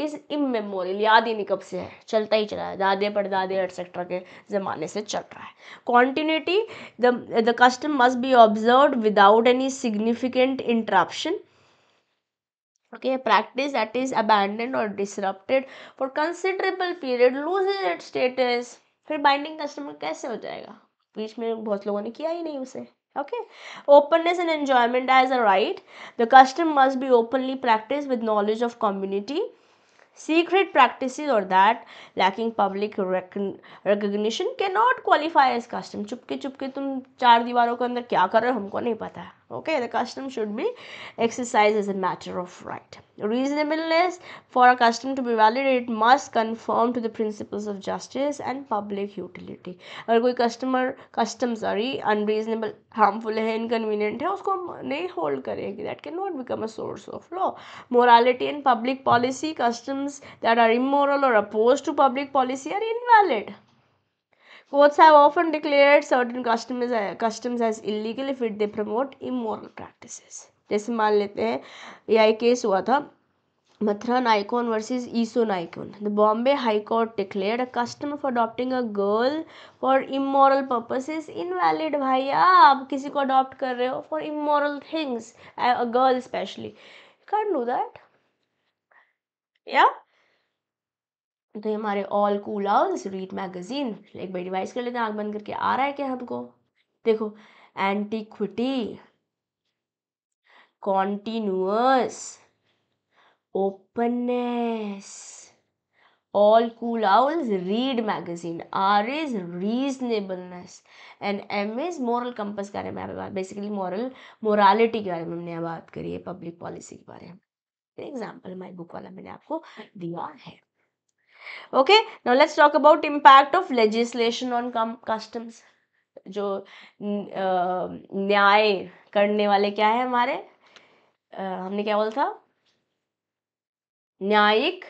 is immemorial, याद ही नहीं कब से है, चलता ही चला है, दादे परदादे एटसेट्रा के ज़माने से चल रहा है। Continuity, the custom must be observed without any significant interruption. Okay, a practice that is abandoned or disrupted for considerable period loses its status, फिर बाइंडिंग कस्टमर कैसे हो जाएगा, बीच में बहुत लोगों ने किया ही नहीं उसे, okay. Openness and enjoyment as a right, the custom must be openly practiced with knowledge of community. Secret practices or that lacking public recognition cannot qualify as custom. Chupke Chupke तुम चार दीवारों के अंदर क्या कर रहे हो हमको नहीं पता है, okay. The custom should be exercised as a matter of right. Reasonableness, for a custom to be valid it must conform to the principles of justice and public utility. अगर कोई custom unreasonable, harmful है, inconvenient है, उसको हम नहीं hold करेंगे, that cannot become a source of law. Morality and public policy, customs that are immoral or opposed to public policy are invalid. Courts have often declared certain customs as illegal if they promote immoral practices. जैसे मान लेते हैं, यह case हुआ था Mathura Nikon versus ESO Nikon. The Bombay High Court declared a custom of adopting a girl for immoral purposes invalid. भैया आप किसी को adopt कर रहे हो for immoral things, a girl especially, you can't do that, yeah. तो ये हमारे all cool owls read magazine, एक बार रिवाइज कर लेते हैं, आँख बंद करके आ रहा है क्या हमको? देखो, antiquity, continuous, openness, all cool owls read magazine, R is reasonableness and M is moral compass के बारे में बात, बेसिकली मोरालिटी के बारे में हमने बात करी है, पब्लिक पॉलिसी के बारे में। एग्जाम्पल माई बुक वाला मैंने आपको दिया है। Okay, now let's talk about impact of legislation on customs. जो न्याय करने वाले क्या है हमारे, हमने क्या बोला था, न्यायिक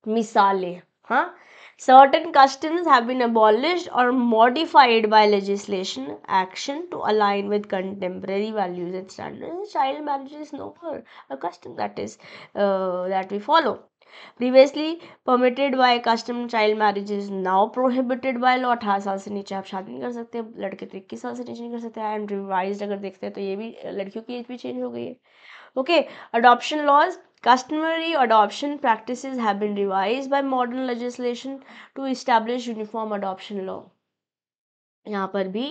मिसालें, हाँ, certain customs have been abolished or modified by legislation action to align with contemporary values and standards. Child marriage is no more a custom that we follow. Previously permitted by custom, child marriage is now prohibited by law. 18 साल से नीचे आप शादी नहीं कर सकते, लड़के तो 21 साल से नीचे नहीं कर सकते। एंड रिवाइज्ड अगर देखते हैं तो ये भी लड़कियों की एज भी चेंज हो गई है। Okay, adoption laws, customary adoption practices have been revised by modern legislation to establish uniform adoption law. यहाँ पर भी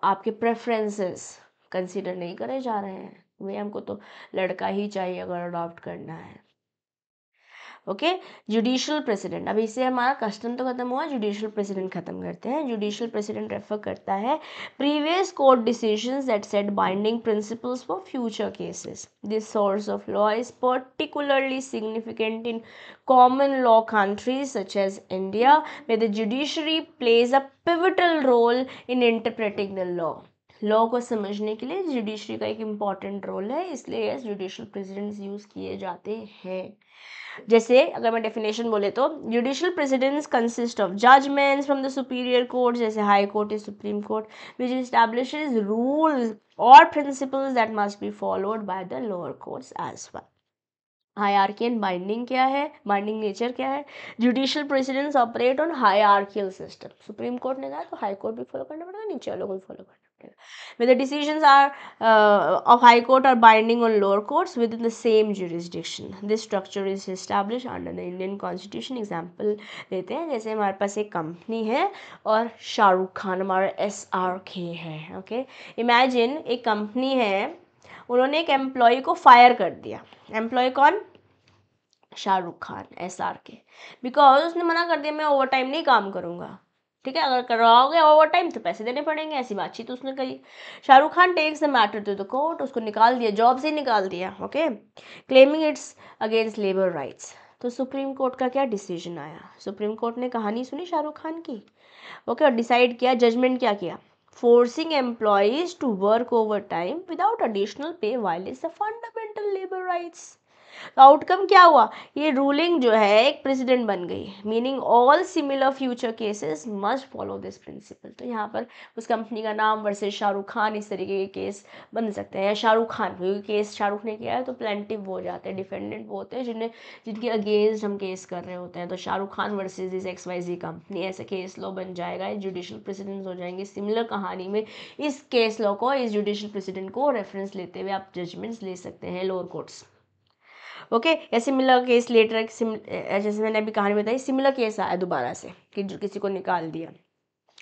आपके प्रेफरेंसेस कंसीडर नहीं करे जा रहे हैं, भाई हमको तो लड़का ही चाहिए अगर अडॉप्ट करना है। ओके, जुडिशियल प्रेसिडेंट, अब इससे हमारा कस्टम तो खत्म हुआ, जुडिशियल प्रेसिडेंट खत्म करते हैं। जुडिशियल प्रेसिडेंट रेफर करता है previous court decisions that set binding principles for future cases. This source of law is particularly significant in common law countries such as India, where the judiciary plays a pivotal role in interpreting the law को समझने के लिए judiciary का एक important role है, इसलिए judicial presidents use किए जाते हैं। जैसे अगर मैं डेफिनेशन बोले तो judicial precedents consist of judgments from the superior court, जैसे high court is supreme court, which establishes rules और principles that must be followed by the lower courts as well. Hierarchy and binding क्या है, binding nature क्या है? Judicial precedents operate on hierarchical system. Supreme court ने कहा तो high court भी follow करना पड़ेगा, नीचे वालों को भी फॉलो करना पड़ेगा। Where the decisions of high court are binding on lower courts within the same jurisdiction. This structure is established under the Indian Constitution. Example लेते हैं, जैसे हमारे पास एक कंपनी है और शाहरुख खान हमारा SRK है। ओके, इमेजिन एक कंपनी है, उन्होंने एक एम्प्लॉय को फायर कर दिया। एम्प्लॉय कौन? शाहरुख खान, SRK, बिकॉज उसने मना कर दिया मैं ओवर टाइम नहीं काम करूँगा। ठीक है, अगर करवाओगे ओवर टाइम तो पैसे देने पड़ेंगे, ऐसी बातचीत उसने कही। Shahrukh Khan takes the matter to the court, उसको निकाल दिया, जॉब से निकाल दिया। Okay, claiming it's against labour rights. तो सुप्रीम कोर्ट का क्या डिसीजन आया? सुप्रीम कोर्ट ने कहानी सुनी शाहरुख खान की, ओके, और डिसाइड किया, जजमेंट क्या किया? Forcing employees to work overtime without additional pay violates the fundamental labor rights. तो आउटकम क्या हुआ? ये रूलिंग जो है एक प्रेसिडेंट बन गई, meaning all similar future cases must follow this principle. तो यहाँ पर उस कंपनी का नाम वर्सेस शाहरुख खान, इस तरीके के केस बन सकते हैं, या शाहरुख खान, क्योंकि केस शाहरुख ने किया है तो प्लेंटिव हो जाते हैं, डिफेंडेंट वो होते हैं जिनके अगेंस्ट हम केस कर रहे होते हैं। तो Shahrukh Khan versus this XYZ company, ऐसे केस लॉ बन जाएगा, जुडिशियल प्रेसिडेंट्स हो जाएंगे। सिमिलर कहानी में इस केस लॉ को, इस जुडिशियल प्रेसिडेंट को रेफरेंस लेते हुए आप जजमेंट्स ले सकते हैं लोअर कोर्ट्स। ओके, या सिमिलर केस लेटर, जैसे मैंने अभी कहानी बताई, सिमिलर केस आया दोबारा से कि जो किसी को निकाल दिया।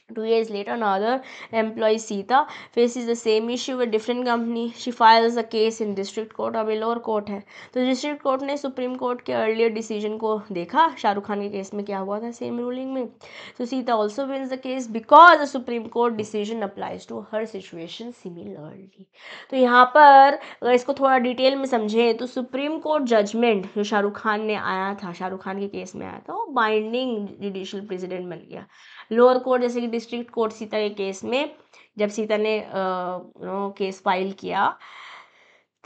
2 years later, another employee, Sita, faces the same issue with different company. She files a case in district court, अब लोअर कोर्ट है। तो डिस्ट्रिक्ट कोर्ट ने सुप्रीम कोर्ट के अर्लियर डिसीजन को देखा, शाहरुख खान के केस में क्या हुआ था सेम रूलिंग में। तो Sita also wins the case because the supreme court decision applies to her situation similarly. तो यहाँ पर अगर इसको थोड़ा डिटेल में समझें तो सुप्रीम कोर्ट जजमेंट जो शाहरुख खान ने आया था, शाहरुख खान के केस में आया था, वो बाइंडिंग जुडिशियल प्रेसिडेंट बन गया। लोअर कोर्ट जैसे कि डिस्ट्रिक्ट कोर्ट सीता के केस में, जब सीता ने केस फाइल किया,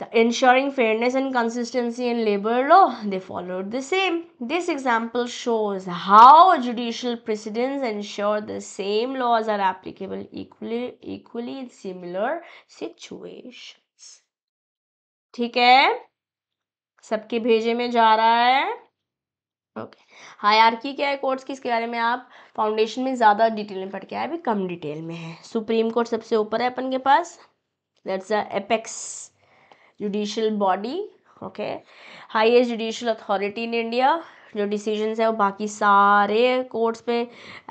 ensuring fairness and consistency in labor law, they followed the same. This example shows how judicial precedents ensure the same laws are applicable equally in similar situations. ठीक है, सबके भेजे में जा रहा है। ओके, हायरार्की क्या है कोर्ट्स की, इसके बारे में आप फाउंडेशन में ज़्यादा डिटेल में पढ़ के आए, अभी कम डिटेल में है। सुप्रीम कोर्ट सबसे ऊपर है अपन के पास, that's the apex judicial body, okay. Highest judicial authority in India, जो डिसीजंस है वो बाकी सारे कोर्ट्स पे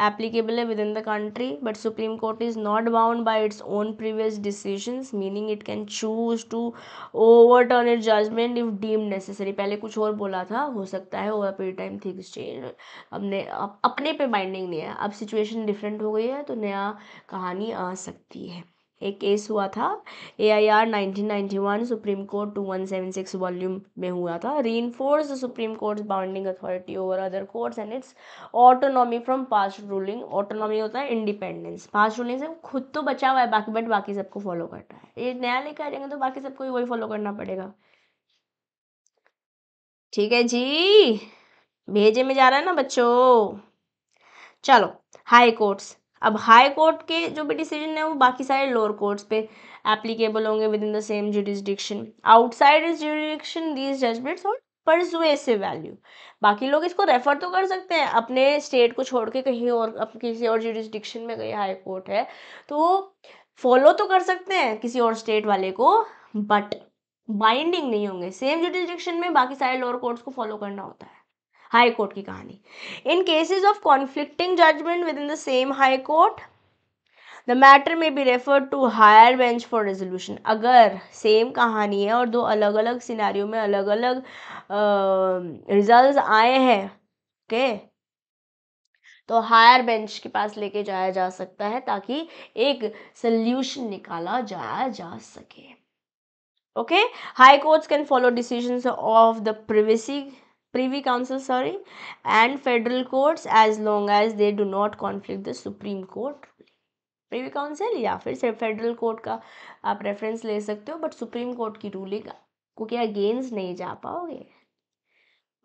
एप्लीकेबल है within the country, but supreme court is not bound by its own previous decisions, meaning it can choose to overturn it judgment if deemed necessary. पहले कुछ और बोला था, हो सकता है over period time things change, अपने पे बाइंडिंग नहीं है, अब सिचुएशन डिफरेंट हो गई है तो नया कहानी आ सकती है। एक केस हुआ था AIR 1991 सुप्रीम कोर्ट 2176 वॉल्यूम में हुआ था, reinforce the supreme courts bounding authority over other courts and it's autonomy from past ruling. Autonomy होता है इंडिपेंडेंस, पास्ट रूलिंग से खुद तो बचा हुआ है बाकी, बट बाकी सबको फॉलो करना है। ये नया लेकर आ जाएंगे तो बाकी सबको वही फॉलो करना पड़ेगा। ठीक है जी, भेजे में जा रहा है ना बच्चों। चलो हाई कोर्ट्स, अब हाई कोर्ट के जो भी डिसीजन है वो बाकी सारे लोअर कोर्ट्स पे एप्लीकेबल होंगे with in the same jurisdiction. Outside इस जुरिस्डिक्शन दीज जजमेंट्स और परसुएसिव वैल्यू, बाकी लोग इसको रेफर तो कर सकते हैं अपने स्टेट को छोड़ के कहीं और, अब किसी और जुरिस्डिक्शन में गई हाई कोर्ट है तो फॉलो तो कर सकते हैं किसी और स्टेट वाले को, बट बाइंडिंग नहीं होंगे। सेम जुरिस्डिक्शन में बाकी सारे लोअर कोर्ट्स को फॉलो करना होता है। हाई कोर्ट की कहानी, in cases of conflicting judgment within the same high court the matter में be referred to higher bench for resolution. अगर सेम कहानी है और दो अलग अलग सिनारियों में अलग अलग रिजल्ट्स आए हैं, ओके, तो हायर बेंच के पास लेके जाया जा सकता है ताकि एक सल्यूशन निकाला जाया जा सके। Okay, high courts can follow decisions of the privy council and federal courts as long as they do not conflict the supreme court ruling। Privy council या फिर से फेडरल कोर्ट का आप रेफरेंस ले सकते हो, बट सुप्रीम कोर्ट की ruling को क्या अगेंस्ट नहीं जा पाओगे।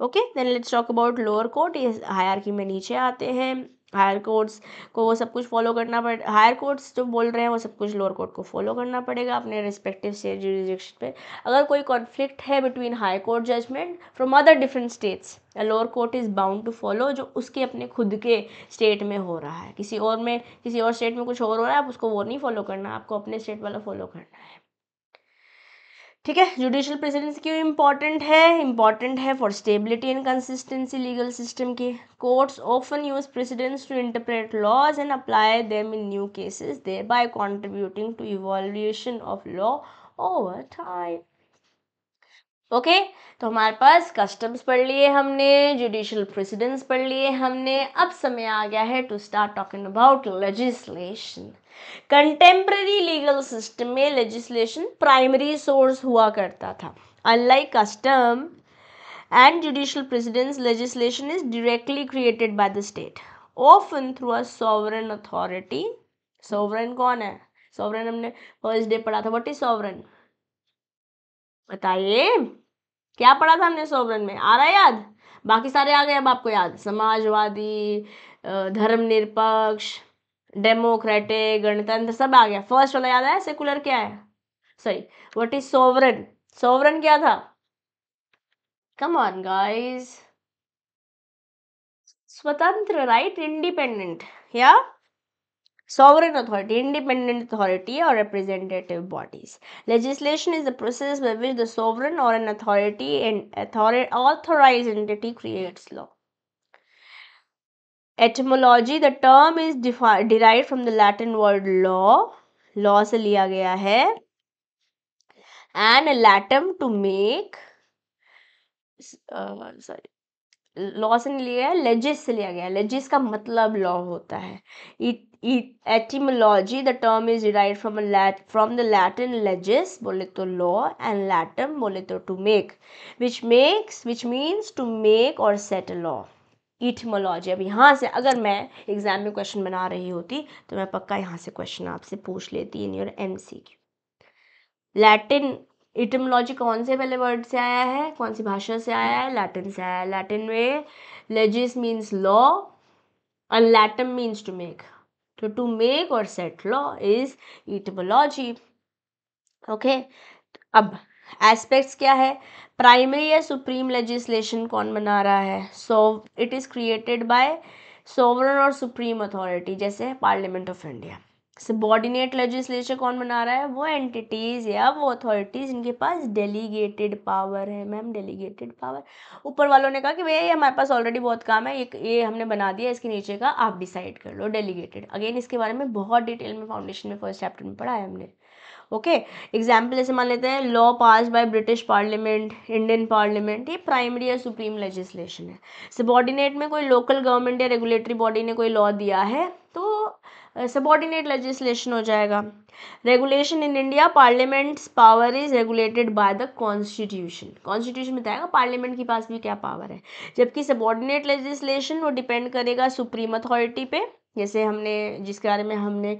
Okay, then let's talk about lower court. ये हायरार्की में नीचे आते हैं। हायर कोर्ट्स को वो सब कुछ फॉलो करना पड़े, हायर कोर्ट्स जो बोल रहे हैं वो सब कुछ लोअर कोर्ट को फॉलो करना पड़ेगा अपने रिस्पेक्टिव स्टेट जुरिस्डिक्शन पे। अगर कोई कॉन्फ्लिक्ट है between high court judgement from other different states, lower court is bound to follow जो उसके अपने खुद के स्टेट में हो रहा है। किसी और स्टेट में कुछ और हो रहा है, आप उसको वो नहीं फॉलो करना, आपको अपने स्टेट वाला फॉलो करना है। ठीक है, जुडिशियल प्रेसिडेंसी क्यों इंपॉर्टेंट है for stability and consistency legal system की। Courts often use precedents to interpret laws and apply them in new cases, thereby contributing to evolution of law over time. Okay, तो हमारे पास customs पढ़ लिए हमने, judicial precedence पढ़ लिए हमने, अब समय आ गया है to start talking about legislation. Contemporary legal system में लेजिस्लेशन प्राइमरी सोर्स हुआ करता था। Unlike custom and judicial precedents, legislation is directly created by the state, often through a sovereign authority. Sovereign कौन है? सॉवरेन हमने फर्स्ट डे पढ़ा था। What is sovereign? बताइए, क्या पढ़ा था हमने सॉवरेन में? आ रहा है याद? बाकी सारे आ गए अब आपको याद, समाजवादी, धर्मनिरपेक्ष, डेमोक्रेटिक, गणतंत्र, सब आ गया। फर्स्ट वाला याद है? सेकुलर क्या है? Sorry, what is sovereign? Sovereign क्या था? कम ऑन गाइस, स्वतंत्र, राइट? इंडिपेंडेंट या sovereign authority, independent authority or representative bodies. Legislation is the process by which the sovereign or an authority and authorized entity creates law. Etymology, the term is derived from the Latin word law, law से लिया गया है, and latum to make, sorry, law से नहीं लिया है, लेजिस से लिया गया। लेजिस का मतलब लॉ होता है। Etymology, the term is derived from the Latin legis बोले तो लॉ एंड लैटम बोले तो to make, which means to make और सेट अ लॉ। इटमोलॉजी, अब यहाँ से अगर मैं एग्जाम में क्वेश्चन बना रही होती तो मैं पक्का यहाँ से क्वेश्चन आपसे पूछ लेती इन योर MCQ। लैटिन इटमोलॉजी कौन से पहले वर्ड से आया है, कौन सी भाषा से आया है? लैटिन से आया है। लैटिन में legis means law and latum means to make, so to make or set law is etymology। okay, अब एस्पेक्ट्स क्या है? प्राइमरी या सुप्रीम लेजिस्लेशन कौन बना रहा है? So it is created bye sovereign और सुप्रीम अथॉरिटी, जैसे parliament of India. Subordinate legislature कौन बना रहा है? वो एंटिटीज या वो अथॉरिटीज जिनके पास डेलीगेटेड पावर है। मैम डेलीगेटेड पावर, ऊपर वालों ने कहा कि भैया ये हमारे पास ऑलरेडी बहुत काम है, ये हमने बना दिया, इसके नीचे का आप डिसाइड कर लो। डेलीगेटेड, अगेन इसके बारे में बहुत डिटेल में फाउंडेशन में फर्स्ट चैप्टर में पढ़ा है हमने। ओके, एग्जाम्पल जैसे मान लेते हैं law pass by British parliament, Indian parliament, ये प्राइमरी या सुप्रीम लेजिस्लेशन है। सबॉर्डिनेट में कोई लोकल गवर्नमेंट या रेगुलेटरी बॉडी ने कोई लॉ दिया है तो सबॉर्डिनेट लेजिस्लेशन हो जाएगा। Regulation in India, parliament's power is regulated by the constitution. Constitution बताएगा पार्लियामेंट के पास भी क्या पावर है। जबकि सबॉर्डिनेट लेजिस्लेशन वो डिपेंड करेगा सुप्रीम अथॉरिटी पे, जैसे हमने जिसके बारे में हमने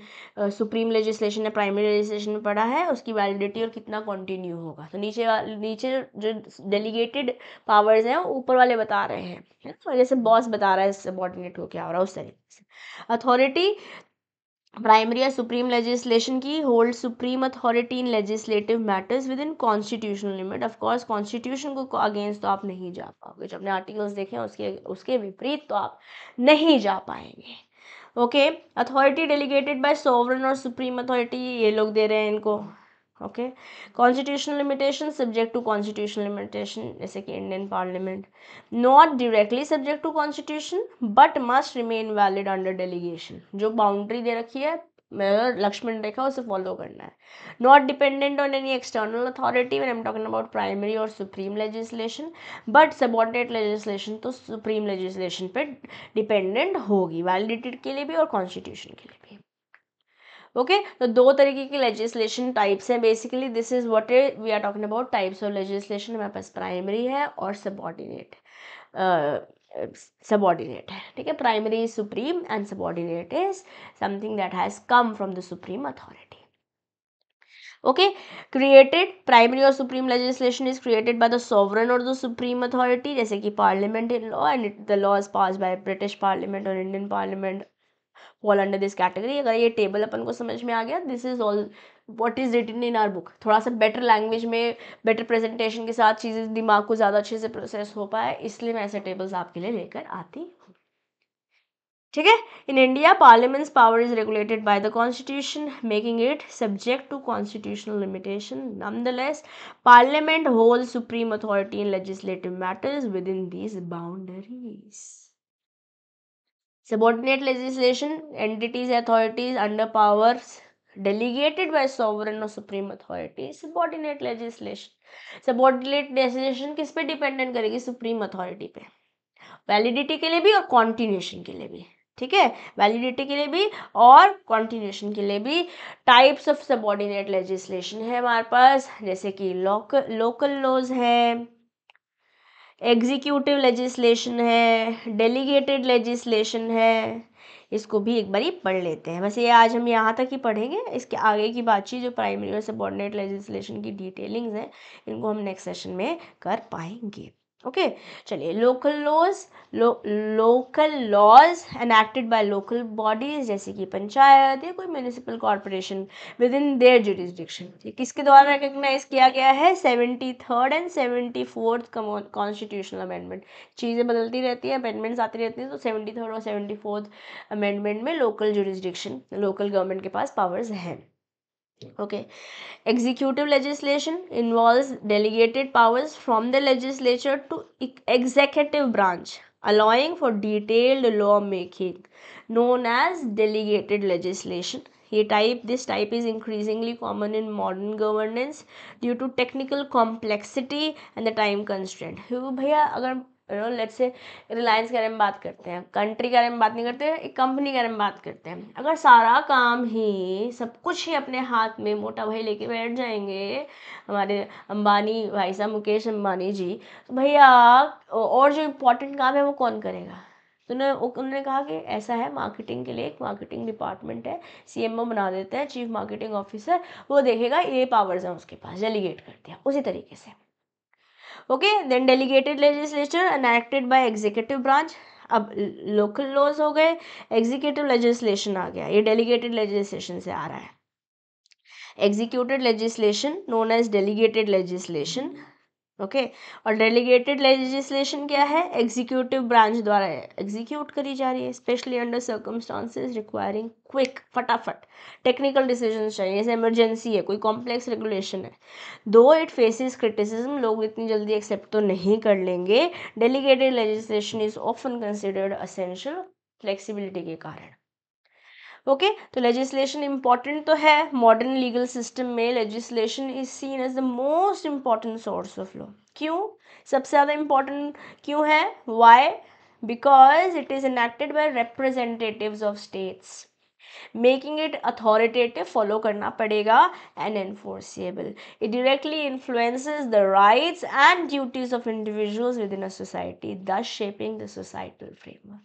सुप्रीम लेजिस्लेशन या प्राइमरी लेजिस्लेशन में पढ़ा है, उसकी वैलिडिटी और कितना कंटिन्यू होगा। तो नीचे जो डेलीगेटेड पावर्स हैं वो ऊपर वाले बता रहे हैं, है ना, जैसे बॉस बता रहा है सबॉर्डिनेट को क्या हो रहा है, उस तरीके से। अथॉरिटी प्राइमरी या सुप्रीम लेजिस्लेशन की hold supreme authority in legislative matters with in constitutional limit. Of course constitution को अगेंस्ट तो आप नहीं जा पाओगे, जो अपने आर्टिकल्स देखे हैं उसके विपरीत तो आप नहीं जा पाएंगे। Okay, authority delegated by sovereign और सुप्रीम अथॉरिटी, ये लोग दे रहे हैं इनको। Okay, constitutional limitation subject to constitutional limitation, जैसे कि Indian parliament not directly subject to constitution but must remain valid under delegation. जो बाउंड्री दे रखी है लक्ष्मण रेखा, उसे फॉलो करना है। Not dependent on any external authority when I am talking about primary और supreme legislation, but subordinate legislation तो supreme legislation पे डिपेंडेंट होगी, वैलिडिटी के लिए भी और कॉन्स्टिट्यूशन के लिए भी। ओके, तो दो तरीके की लेजिस्लेशन टाइप्स हैं बेसिकली। This is what we are talking about types of legislation. हमारे पास प्राइमरी है और सबऑर्डिनेट सबऑर्डिनेट है, ठीक है। Primary is supreme and subordinate is something that has come from the supreme authority. Okay, created primary और supreme legislation is created by the sovereign और the supreme authority, जैसे कि parliament in law and the law is pass by British parliament और Indian parliament fall under this category. अगर ये table अपन को समझ में आ गया, this is all what is written in our book. थोड़ा सा बेटर लैंग्वेज में बेटर प्रेजेंटेशन के साथ चीज़ें दिमाग को ज़्यादा अच्छे से प्रोसेस हो पाए, इसलिए मैं ऐसे टेबल्स आपके लिए लेकर आती हूँ, ठीक है। In India parliament's power is regulated by the constitution making it subject to constitutional limitation. Nonetheless parliament hold supreme authority in legislative matters within these boundaries. Subordinate legislation, entities, authorities under powers delegated by sovereign or supreme authority. Subordinate legislation. Subordinate legislation किस पे dependent करेगी? Supreme authority पे, validity के लिए भी और continuation के लिए भी, ठीक है। वैलिडिटी के लिए भी और कॉन्टिन्यूशन के लिए भी। टाइप्स ऑफ सबऑर्डिनेट लेजिस्लेशन है हमारे पास, जैसे कि लोकल लॉज है, एग्जीक्यूटिव लेजिस्लेशन है, डेलीगेटेड लेजिस्लेशन है। इसको भी एक बारी पढ़ लेते हैं। वैसे ये आज हम यहाँ तक ही पढ़ेंगे, इसके आगे की बातचीत जो प्राइमरी और सबऑर्डिनेट लेजिस्लेशन की डिटेलिंग्स हैं, इनको हम नेक्स्ट सेशन में कर पाएंगे। ओके, चलिए local laws. Local laws enacted by local bodies, जैसे कि पंचायत या कोई municipal corporation within their jurisdiction, किसके द्वारा रिकग्नाइज किया गया है? 73rd and 74th constitutional amendment. चीज़ें बदलती रहती हैं, अमेंडमेंट्स आती रहती हैं, तो 73rd और 74th अमेंडमेंट में लोकल जुरिस्डिक्शन, लोकल गवर्नमेंट के पास पावर्स हैं। Okay, executive legislation involves delegated powers from the legislature to executive branch, allowing for detailed law making, known as delegated legislation. This type is increasingly common in modern governance due to technical complexity and the time constraint. भैया अगर let's say Reliance के बारे में बात करते हैं, country के बारे में बात नहीं करते, एक कंपनी के बारे में बात करते हैं। अगर सारा काम ही सब कुछ ही अपने हाथ में मोटा भाई लेके बैठ जाएंगे, हमारे अंबानी भाई साहब मुकेश अंबानी जी, तो भैया और जो इम्पोर्टेंट काम है वो कौन करेगा? तो उन्होंने कहा कि ऐसा है, मार्केटिंग के लिए एक मार्केटिंग डिपार्टमेंट है, सीएमओ बना देते हैं, चीफ मार्केटिंग ऑफिसर, वो देखेगा ये पावर्स हैं उसके पास, डेलीगेट कर दिया उसी तरीके से। Okay, then delegated legislature enacted by executive branch. अब लोकल लॉज हो गए, एग्जीक्यूटिव लेजिस्लेशन आ गया, ये डेलीगेटेड लेजिस्लेशन से आ रहा है। Executed legislation known as delegated legislation okay. और डेलीगेटेड लेजिस्लेशन क्या है, एग्जीक्यूटिव ब्रांच द्वारा एग्जीक्यूट करी जा रही है, specially under circumstances requiring quick, फटाफट टेक्निकल डिसीजन चाहिए, जैसे इमरजेंसी है, कोई कॉम्प्लेक्स रेगुलेशन है। दो इट फेसिस क्रिटिसिज्म, लोग इतनी जल्दी एक्सेप्ट तो नहीं कर लेंगे। Delegated legislation is often considered essential, flexibility के कारण। ओके तो लेजिस्लेशन इंपॉर्टेंट तो है, मॉडर्न लीगल सिस्टम में legislation is seen as the most important source of law. क्यों सबसे ज़्यादा इंपॉर्टेंट क्यों है, why, because it is enacted by representatives of states, making it authoritative, follow करना पड़ेगा, and enforceable. It directly influences the rights and duties of individuals with in a society, दस shaping the societal framework.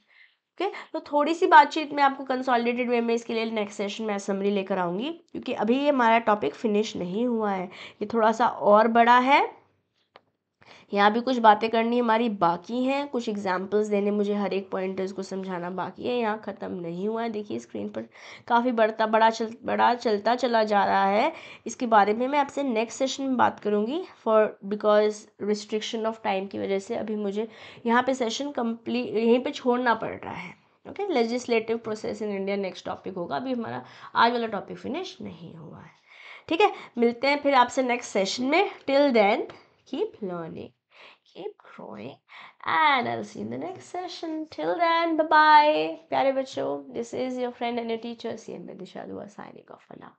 Okay तो थोड़ी सी बातचीत मैं आपको consolidated way में इसके लिए नेक्स्ट सेशन में समरी लेकर आऊँगी, क्योंकि अभी ये हमारा टॉपिक फिनिश नहीं हुआ है, ये थोड़ा सा और बड़ा है। यहाँ भी कुछ बातें करनी हमारी बाकी हैं, कुछ एग्जांपल्स देने मुझे, हर एक पॉइंटर्स को समझाना बाकी है, यहाँ ख़त्म नहीं हुआ है। देखिए स्क्रीन पर काफ़ी बड़ा चलता चला जा रहा है। इसके बारे में मैं आपसे नेक्स्ट सेशन में बात करूँगी, for because restriction of time की वजह से अभी मुझे यहाँ पे सेशन कंप्लीट यहीं पे छोड़ना पड़ रहा है। Okay legislative process in India next topic होगा, अभी हमारा आज वाला टॉपिक फिनिश नहीं हुआ है। ठीक है, मिलते हैं फिर आपसे नेक्स्ट सेशन में। Till then keep learning, keep growing, and I'll see you in the next session. Till then, bye bye. प्यारे बच्चों, this is your friend and your teacher CM Disha Dua signing off for now.